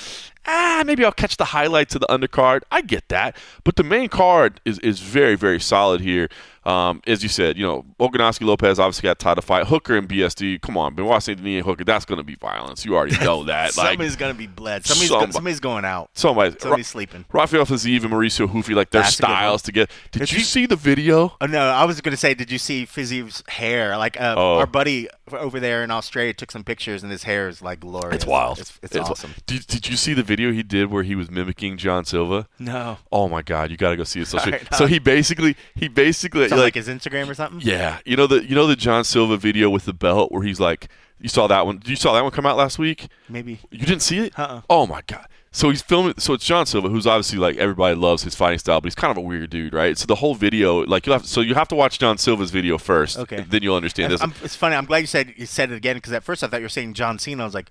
maybe I'll catch the highlights of the undercard. I get that. But the main card is very, very solid here. As you said, Volkanovski Lopez obviously got tied to fight. Hooker and BSD, come on, Benoit Saint Denis and Hooker, that's going to be violence. You already know that. Somebody's going to be bled. Somebody's going out. Somebody's sleeping. Rafael Fiziev and Mauricio Hufi, like their styles together. Did you see the video? Oh, no, I was going to say, did you see Fiziev's hair? Like, our buddy over there in Australia took some pictures, and his hair is like glorious. It's wild. It's awesome. Did you see the video he did where he was mimicking John Silva? No. Oh my God, you got to go see it. Right, so he basically like his Instagram or something. Yeah, the John Silva video with the belt where he's like, you saw that one? You saw that one come out last week? Maybe. You didn't see it? Uh-uh. Oh my God. So he's filming. So it's John Silva, who's obviously like everybody loves his fighting style, but he's kind of a weird dude, right? So the whole video, like you have to watch John Silva's video first. Okay. Then you'll understand this. It's funny. I'm glad you said it again because at first I thought you were saying John Cena. I was like,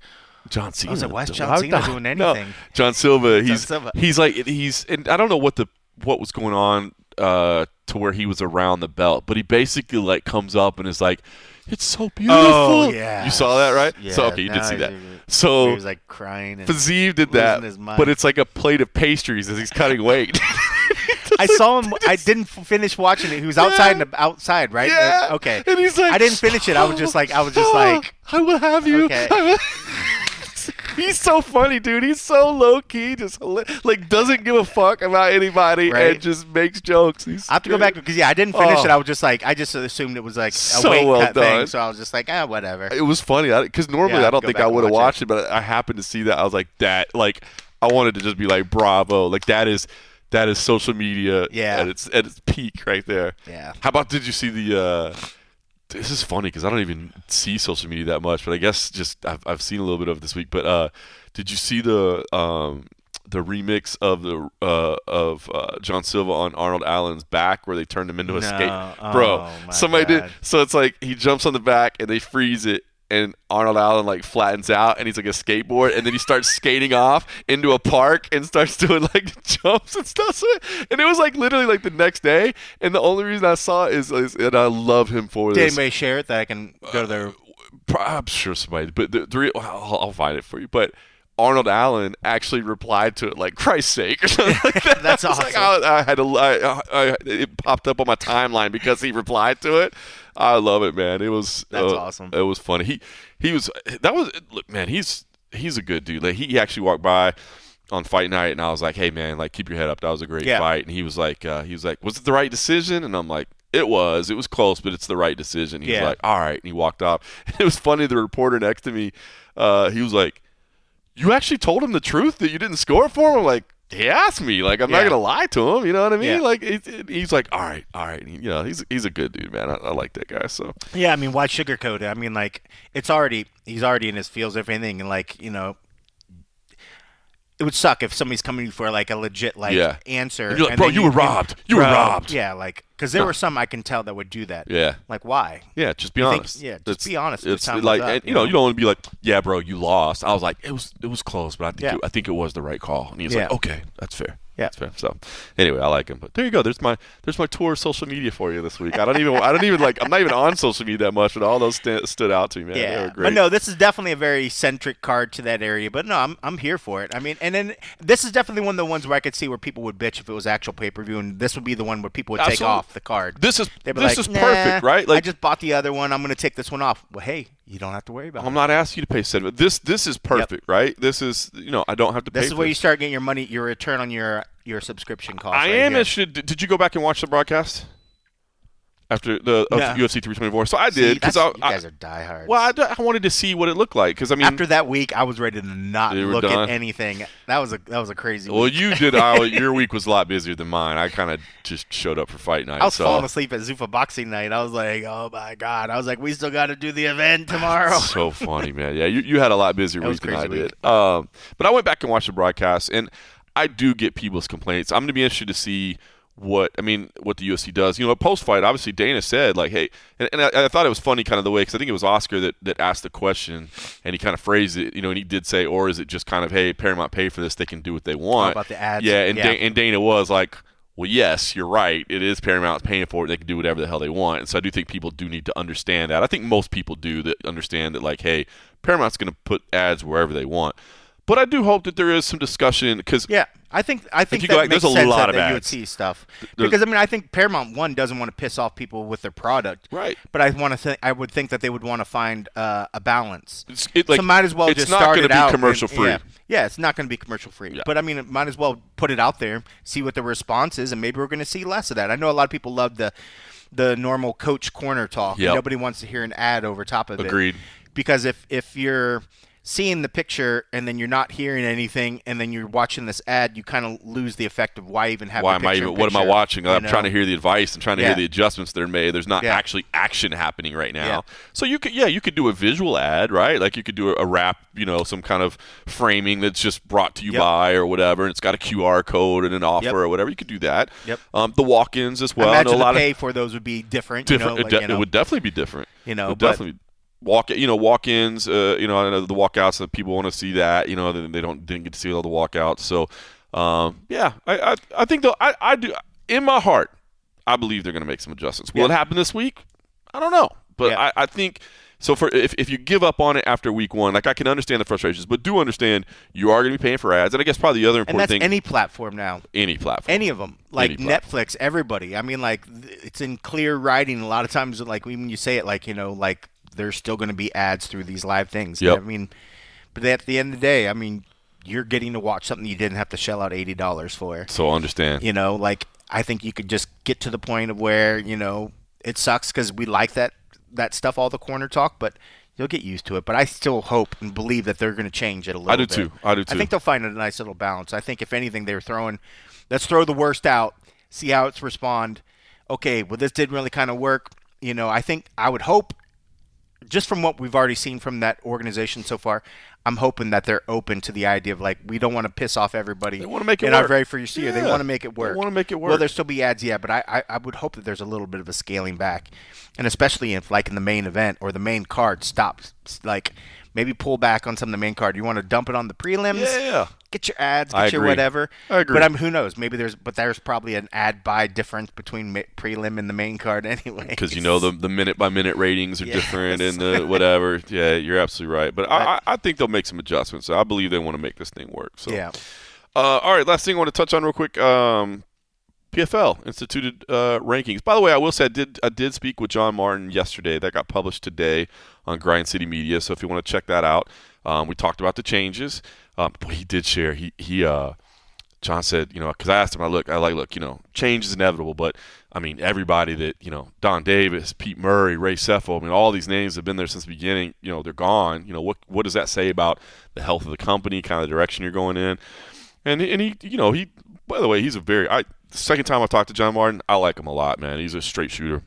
John Cena. I was like, why is John Cena doing anything? No. John Silva. Silva. He's and I don't know what was going on to where he was around the belt, but he basically like comes up and is like, it's so beautiful. Oh, yeah. You saw that, right? Yeah, So, okay, you did see that. He So was like crying. And Fiziev did that, his mind. but it's like a plate of pastries as he's cutting weight. I saw him. I didn't finish watching it. He was outside, right? Yeah. Okay. And he's like, I didn't finish it. I was just like, I will have you. Okay. He's so funny, dude. He's so low key, just like doesn't give a fuck about anybody and just makes jokes. I have to go back because I didn't finish it. I was just like, I just assumed it was like a weight cut thing, so I was just like, whatever. It was funny because normally I don't think I would have watched it, but I happened to see that. I was like, that, like, I wanted to just be like, bravo, like that is social media at its peak right there. Yeah. How about, did you see the? This is funny because I don't even see social media that much, but I guess just I've seen a little bit of it this week. But did you see the remix of John Silva on Arnold Allen's back where they turned him into a skate? Bro, somebody did. So it's like he jumps on the back and they freeze it, and Arnold Allen like flattens out and he's like a skateboard, and then he starts skating off into a park and starts doing like jumps and stuff. And it was like literally like the next day, and the only reason I saw it is and I love him for Did this. anybody share it that I can go to their? I'm sure somebody, but I'll find it for you. But Arnold Allen actually replied to it like "Christ's sake" or something like that. That's awesome. Like, it popped up on my timeline because he replied to it. I love it, man. That's awesome. It was funny. Look, man. He's a good dude. Like he actually walked by on fight night, and I was like, hey, man, like keep your head up. That was a great fight. And he was like, was it the right decision? And I'm like, It was close, but it's the right decision. He's Yeah. like, all right, and he walked off. It was funny. The reporter next to me, he was like, "You actually told him the truth that you didn't score for him?" I'm like, he asked me. Like, I'm not Yeah. gonna lie to him. You know what I mean? Yeah. Like, he's like, all right. And he's a good dude, man. I like that guy. So Yeah, I mean, why sugarcoat it? I mean, like, he's already in his fields, if anything, and like, it would suck if somebody's coming for like a legit answer. And you're like, and bro, then you were robbed. You were robbed. Yeah, like, because there were some I can tell that would do that. Yeah. Like, why? Yeah, just be You think- honest. yeah, just be honest. It's Time was like, up, and, you don't want to be like, yeah, bro, you lost. I was like, it was close, but I think it was the right call. And he's like, okay, that's fair. Yeah. That's fair. So anyway, I like him. But there you go. There's my tour of social media for you this week. I'm not even on social media that much, but all those stood out to me, man. They Yeah, were great. but no, this is definitely a very centric card to that area. But no, I'm here for it. I mean, and then this is definitely one of the ones where I could see where people would bitch if it was actual pay-per-view, and this would be the one where people would take Absolutely. off the card. This is They'd be like, is perfect, "Nah, right? I just bought the other one. I'm going to take this one off." Well, hey, you don't have to worry about it. I'm not asking you to pay $7. This is perfect, right? This is I don't have to pay. This is for where you start getting your return on your subscription cost. I right am here. interested. Did you go back and watch the broadcast after the No. UFC 324? So I See, did because you guys are diehards. well, I wanted to see what it looked like because I mean After that week, I was ready to not You were look done? at anything. That was a crazy well, week. you did. Your week was a lot busier than mine. I kind of just showed up for fight night. I was so. falling asleep at Zuffa boxing night. I was like, oh my god. I was like, we still got to do the event tomorrow. So funny, man. Yeah, you had a lot busier That was week than I crazy did. week. But I went back and watched the broadcast, and I do get people's complaints. I'm going to be interested to see what the UFC does. Post fight, obviously Dana said like, hey, and I thought it was funny kind of the way because I think it was Oscar that asked the question, and he kind of phrased it, and he did say, or is it just kind of, hey, Paramount pay for this, they can do what they want. About the ads. Yeah, and Dana was like, well, yes, you're right. It is Paramount paying for it. They can do whatever the hell they want. And so I do think people do need to understand that. I think most people do that understand that, like, hey, Paramount's going to put ads wherever they want. But I do hope that there is some discussion because Yeah, I think you that go back, makes there's a sense lot that of the ads. UFC stuff There's- because I think Paramount doesn't want to piss off people with their product, Right. But I would think that they would want to find a balance. Like, So might as well it's just not start gonna it be out commercial free. Yeah, it's not going to be commercial free. Yeah. But I mean, it might as well put it out there, see what the response is, and maybe we're going to see less of that. I know a lot of people love the normal coach corner talk. Yep. Nobody wants to hear an ad over top of it. Agreed. Because if you're seeing the picture and then you're not hearing anything and then you're watching this ad, you kind of lose the effect of why even have Why the am I picture even? What am I watching? I'm trying to hear the advice and trying to hear Yeah. the adjustments that are made. There's not Yeah. actually action happening right now. Yeah. So you could do a visual ad, right? Like you could do a wrap, some kind of framing that's just brought to you Yep. by or whatever, and it's got a QR code and an offer Yep. or whatever. You could do that. Yep. The walk-ins as well. I I know imagine a the lot pay for those would be different. different. You know, It would definitely be different. You know, It would but- definitely. Walk-ins. I know the walkouts that people want to see that. They didn't get to see all the walkouts. So, I think though I do in my heart, I believe they're going to make some adjustments. Will Yeah. it happen this week? I don't know, but Yeah. I think so. For if you give up on it after week one, like I can understand the frustrations, but do understand you are going to be paying for ads, and I guess probably the other and important that's thing, any platform now. any platform, Any of them, like Any platform. Netflix, everybody. I mean, like it's in clear writing. A lot of times, like when you say it, like like there's still going to be ads through these live things. Yep. I mean, but at the end of the day, I mean, you're getting to watch something you didn't have to shell out $80 for. So understand. Like I think you could just get to the point of where it sucks because we like that stuff, all the corner talk, but you'll get used to it. But I still hope and believe that they're going to change it a little I do bit. too. I do I too. think they'll find a nice little balance. I think if anything, they're throwing, let's throw the worst out, see how it's respond. Okay, well, this didn't really kind of work. I would hope, just from what we've already seen from that organization so far, I'm hoping that they're open to the idea of like we don't want to piss off everybody. They wanna make it in our work. very first year. They Yeah. want to make it work. They wanna make it Will work. there still be ads? Yeah, but I would hope that there's a little bit of a scaling back, and especially if like in the main event or the main card stops, like maybe pull back on some of the main card. You want to dump it on the prelims? Yeah. Get your ads, I get your agree. whatever. I agree. But who knows? Maybe there's probably an ad buy difference between prelim and the main card anyway. Because the minute by minute ratings are different and Yes. the whatever. Yeah, you're absolutely right. But I think they'll make some adjustments. I believe they want to make this thing work. So Yeah. All right, last thing I want to touch on real quick. PFL instituted rankings. By the way, I will say I did speak with John Martin yesterday. That got published today on Grind City Media. So if you want to check that out, we talked about the changes. Boy, he did share. He John said, because I asked him, look, change is inevitable, but I mean, everybody that, Don Davis, Pete Murray, Ray Seffel, I mean, all these names have been there since the beginning, they're gone. What does that say about the health of the company, kind of the direction you're going in? And he, by the way, the second time I talked to John Martin, I like him a lot, man. He's a straight shooter.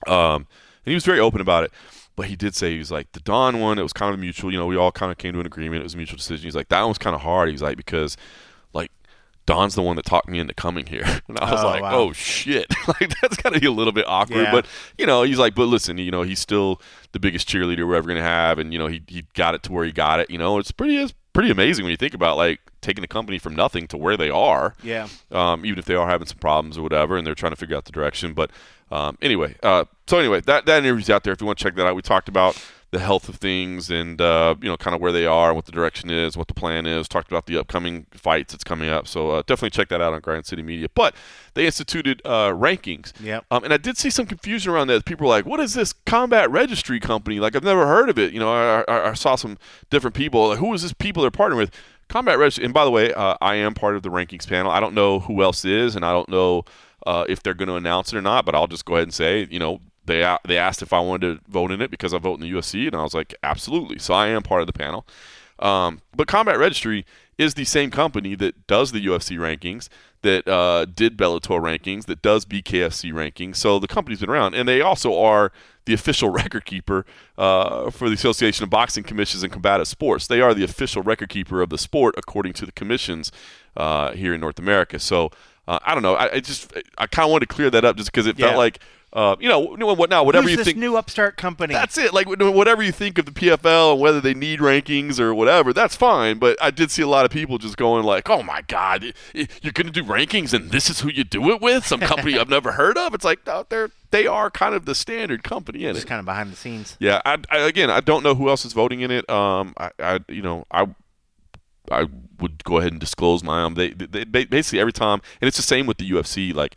And he was very open about it. But he did say, he was like, the Don one, it was kind of mutual. We all kind of came to an agreement. It was a mutual decision. He's like, that one was kind of hard. He's like, because, like, Don's the one that talked me into coming here. And I was like, wow. oh, shit. Like, that's got to be a little bit awkward. Yeah. But, he's like, but listen, he's still the biggest cheerleader we're ever going to have. And, he got it to where he got it. It's pretty amazing when you think about, like, taking a company from nothing to where they are. Yeah. Even if they are having some problems or whatever, and they're trying to figure out the direction. But anyway, that interview's out there if you want to check that out. We talked about the health of things and kind of where they are and what the direction is, what the plan is. Talked about the upcoming fights that's coming up. So definitely check that out on Grind City Media. But they instituted rankings. Yep. And I did see some confusion around that. People were like, what is this combat registry company? Like, I've never heard of it. I saw some different people. Like, who is this people they're partnering with? Combat registry. And by the way, I am part of the rankings panel. I don't know who else is, and I don't know if they're going to announce it or not, but I'll just go ahead and say, they asked if I wanted to vote in it because I vote in the UFC, and I was like, absolutely. So I am part of the panel. But Combat Registry is the same company that does the UFC rankings, that did Bellator rankings, that does BKFC rankings. So the company's been around, and they also are the official record keeper for the Association of Boxing Commissions and Combative Sports. They are the official record keeper of the sport according to the commissions here in North America. So I don't know. I kind of wanted to clear that up just because it felt like, whatever Who's you this think. new upstart company? That's it. Like, whatever you think of the PFL and whether they need rankings or whatever, that's fine. But I did see a lot of people just going like, oh, my God, you're going to do rankings and this is who you do it with? Some company I've never heard of? It's like, no, they are kind of the standard company in it. Just kind of behind the scenes. Yeah. I don't know who else is voting in it. I would go ahead and disclose my own. They basically every time, and it's the same with the UFC. Like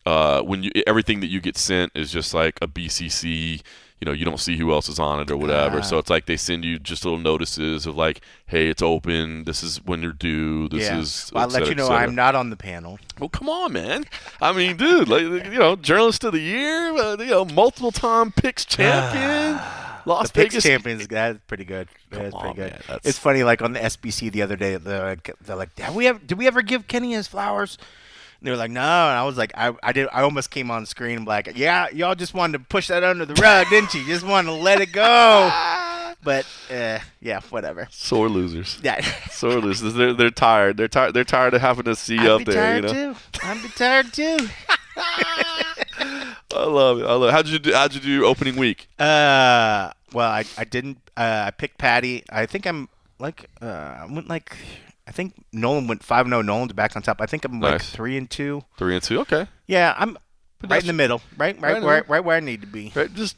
when everything that you get sent is just like a BCC. You don't see who else is on it or whatever. So it's like they send you just little notices of like, hey, it's open. This is when you're due. This is. Well, I'll let you know I'm not on the panel. Well, come on, man. I mean, dude, like Journalist of the Year, multiple time picks champion. Las the Vegas Picks champions, that's pretty good. That's pretty good. Man, it's funny, like on the SBC the other day, they're like, did we ever give Kenny his flowers? And they were like, no. And I was like, I almost came on screen like, yeah, y'all just wanted to push that under the rug, didn't you? Just wanted to let it go. But yeah, whatever. Sore losers. Yeah, sore losers. They're tired. They're tired of having to see you up there. I'd be tired too. I love it. How'd you do opening week? Well, I didn't. I picked Patty. I think I'm like I went like. I think Nolan went 5-0. Nolan's back on top. I think I'm like 3-2. 3-2. Okay. Yeah, I'm right in the middle. Right where I need to be. Right, just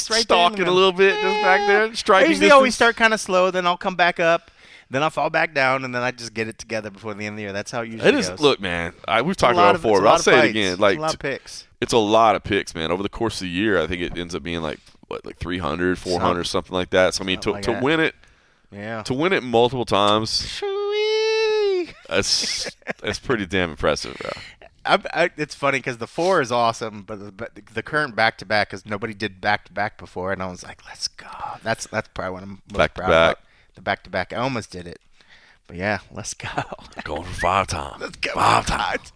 right stalking there a little bit, just back there, striking. I usually always start kind of slow, then I'll come back up, then I'll fall back down, and then I just get it together before the end of the year. That's how it usually goes. Look, man, we've talked about it before, but I'll say it again. Like, it's a lot of picks. It's a lot of picks, man. Over the course of the year, I think it ends up being like 300, 400, something like that. So I mean, to win it. Yeah. To win it multiple times, that's pretty damn impressive, bro. It's funny because the 4 is awesome, but the current back-to-back, because nobody did back-to-back before, and I was like, let's go. That's probably what I'm most proud about. The back-to-back. I almost did it. But yeah, let's go. Going for 5 times. Let's go. 5 times.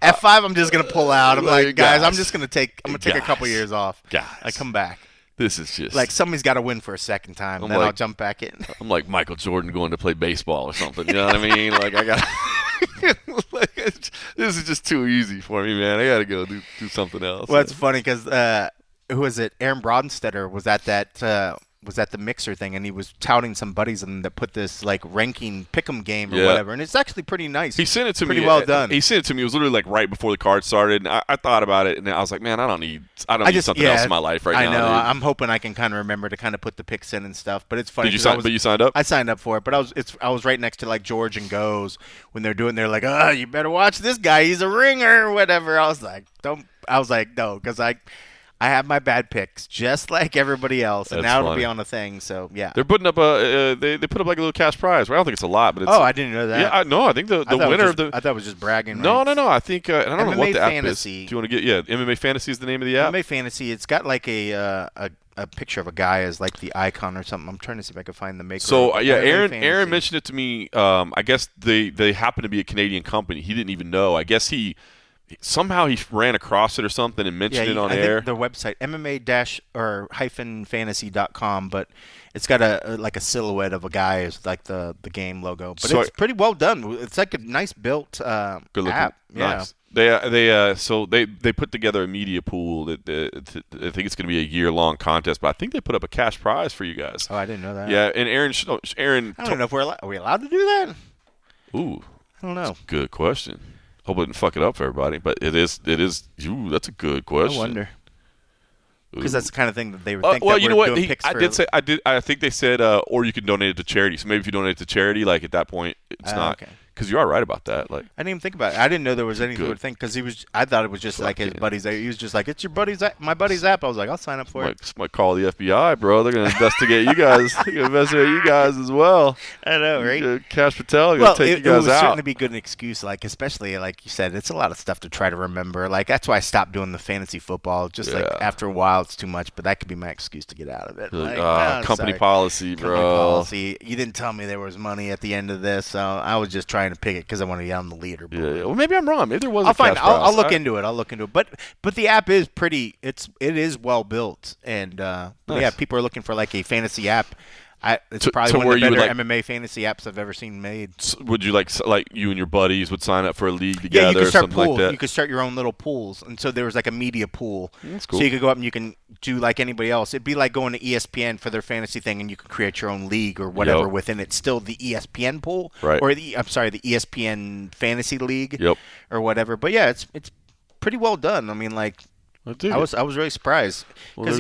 At 5, I'm just going to pull out. I'm like, guys, I'm going to take a couple years off. Guys. I come back. This is just like somebody's got to win for a second time, and then I'll jump back in. I'm like Michael Jordan going to play baseball or something. You know what I mean? Like I got. This is just too easy for me, man. I got to go do something else. Well, it's funny because who was it? Aaron Brodenstetter was at the mixer thing, and he was touting some buddies and that put this like ranking pick'em game or whatever, and it's actually pretty nice. He sent it to me. Pretty well done. He sent it to me. It was literally like right before the card started, and I thought about it, and I was like, man, I don't need something else in my life right now. I know. Dude. I'm hoping I can kind of remember to kind of put the picks in and stuff. But it's funny. Did you sign? But you signed up. I signed up for it, but I was right next to like George and Goes when they're doing. They're like, oh, you better watch this guy. He's a ringer or whatever. I was like, no, because I I have my bad picks, just like everybody else, and That's now it'll funny. be on the thing. So yeah. They're putting up they put up like a little cash prize. Well, I don't think it's a lot, but it's. Oh, I didn't know that. Yeah, I think the winner of the. I thought it was just bragging. No. rights. I think and I don't know what MMA the app Fantasy. is. Do you want to get MMA Fantasy is the name of the app? MMA Fantasy. It's got like a picture of a guy as like the icon or something. I'm trying to see if I can find the maker. So of yeah, MMA Aaron Fantasy. mentioned it to me. I guess they happen to be a Canadian company. He didn't even know. I guess somehow he ran across it or something and mentioned it on I air. think their website MMA-fantasy.com, but it's got a silhouette of a guy as like the game logo. But it's pretty well done. It's like a nice built Good looking. app. Yeah. Nice. They put together a media pool that I think it's going to be a year-long contest, but I think they put up a cash prize for you guys. Oh, I didn't know that. Yeah, and Aaron. I don't know if are we allowed to do that? Ooh, I don't know. good question. Hope I didn't fuck it up for everybody, but it is. Ooh, that's a good question. I wonder. Because Ooh. that's the kind of thing that they would think. Well, that you know we're what? doing picks for. I think they said, or you can donate it to charity. So maybe if you donate it to charity, like at that point, it's not. Okay. Because you are right about that. Like I didn't even think about it. I didn't know there was anything Good. to think because I thought it was just like his buddies. He was just like, it's your buddy's app, my buddy's app. I was like, I'll sign up for it. might call the FBI, bro. They're gonna investigate you guys. They're gonna investigate you guys as well. I know, right? Cash Patel gonna Well, take you it guys would out. certainly be good an excuse, like especially like you said, it's a lot of stuff to try to remember. Like that's why I stopped doing the fantasy football. Just like after a while, it's too much. But that could be my excuse to get out of it. Company sorry. policy, bro. Company policy. You didn't tell me there was money at the end of this, so I was just trying to pick it because I wanted to get on the leaderboard. Yeah. Well, maybe I'm wrong. Maybe there was. I'll find. a cash prize. I'll look into it. I'll look into it. But the app is pretty. It is well built, and Nice. yeah, people are looking for like a fantasy app. It's To probably one where of the you would better like- MMA fantasy apps I've ever seen made. Would you like you and your buddies would sign up for a league Yeah, together you could or start something pools. like that? You could start your own little pools, and so there was like a media pool. That's cool. So you could go up and you can do like anybody else. It'd be like going to ESPN for their fantasy thing, and you could create your own league or whatever Yep. within it. Still the ESPN pool, Right. Or the ESPN fantasy league, Yep. or whatever. But yeah, it's pretty well done. I mean, like I was really surprised because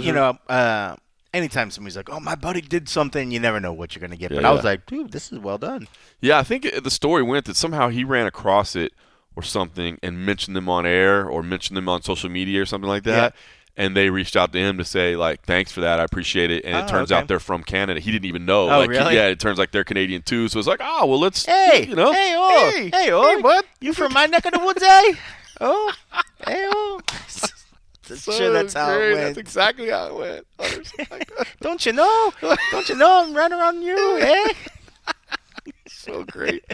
anytime somebody's like, "Oh, my buddy did something," you never know what you're gonna get. But I was like, "Dude, this is well done." Yeah, I think the story went that somehow he ran across it or something and mentioned them on air or mentioned them on social media or something like that. Yeah. And they reached out to him to say, like, thanks for that. I appreciate it. And it turns out they're from Canada. He didn't even know. Oh, like, really? Yeah, it turns like they're Canadian too. So it's like, oh, well, let's, Hey, you know. hey, bud. You from my neck of the woods, eh? Oh, hey, oh. Sure, that's how great. it went. That's exactly how it went. Don't you know? Don't you know I'm running on you, eh? So great.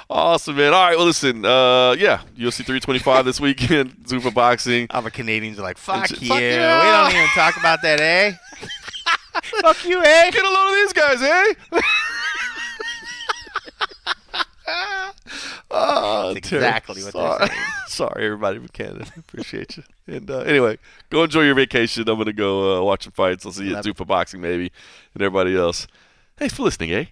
Awesome, man. All right, well, listen, UFC 325 this weekend, Zuffa Boxing. All the Canadians are like, fuck you. Fuck We yeah. don't even talk about that, eh? Fuck you, eh? Get a load of these guys, eh? Oh, That's exactly what they're saying. Sorry, everybody from Canada. Appreciate you. And anyway, go enjoy your vacation. I'm going to go watch some fights. I'll see you at Zuffa Boxing, maybe, and everybody else. Thanks for listening, eh?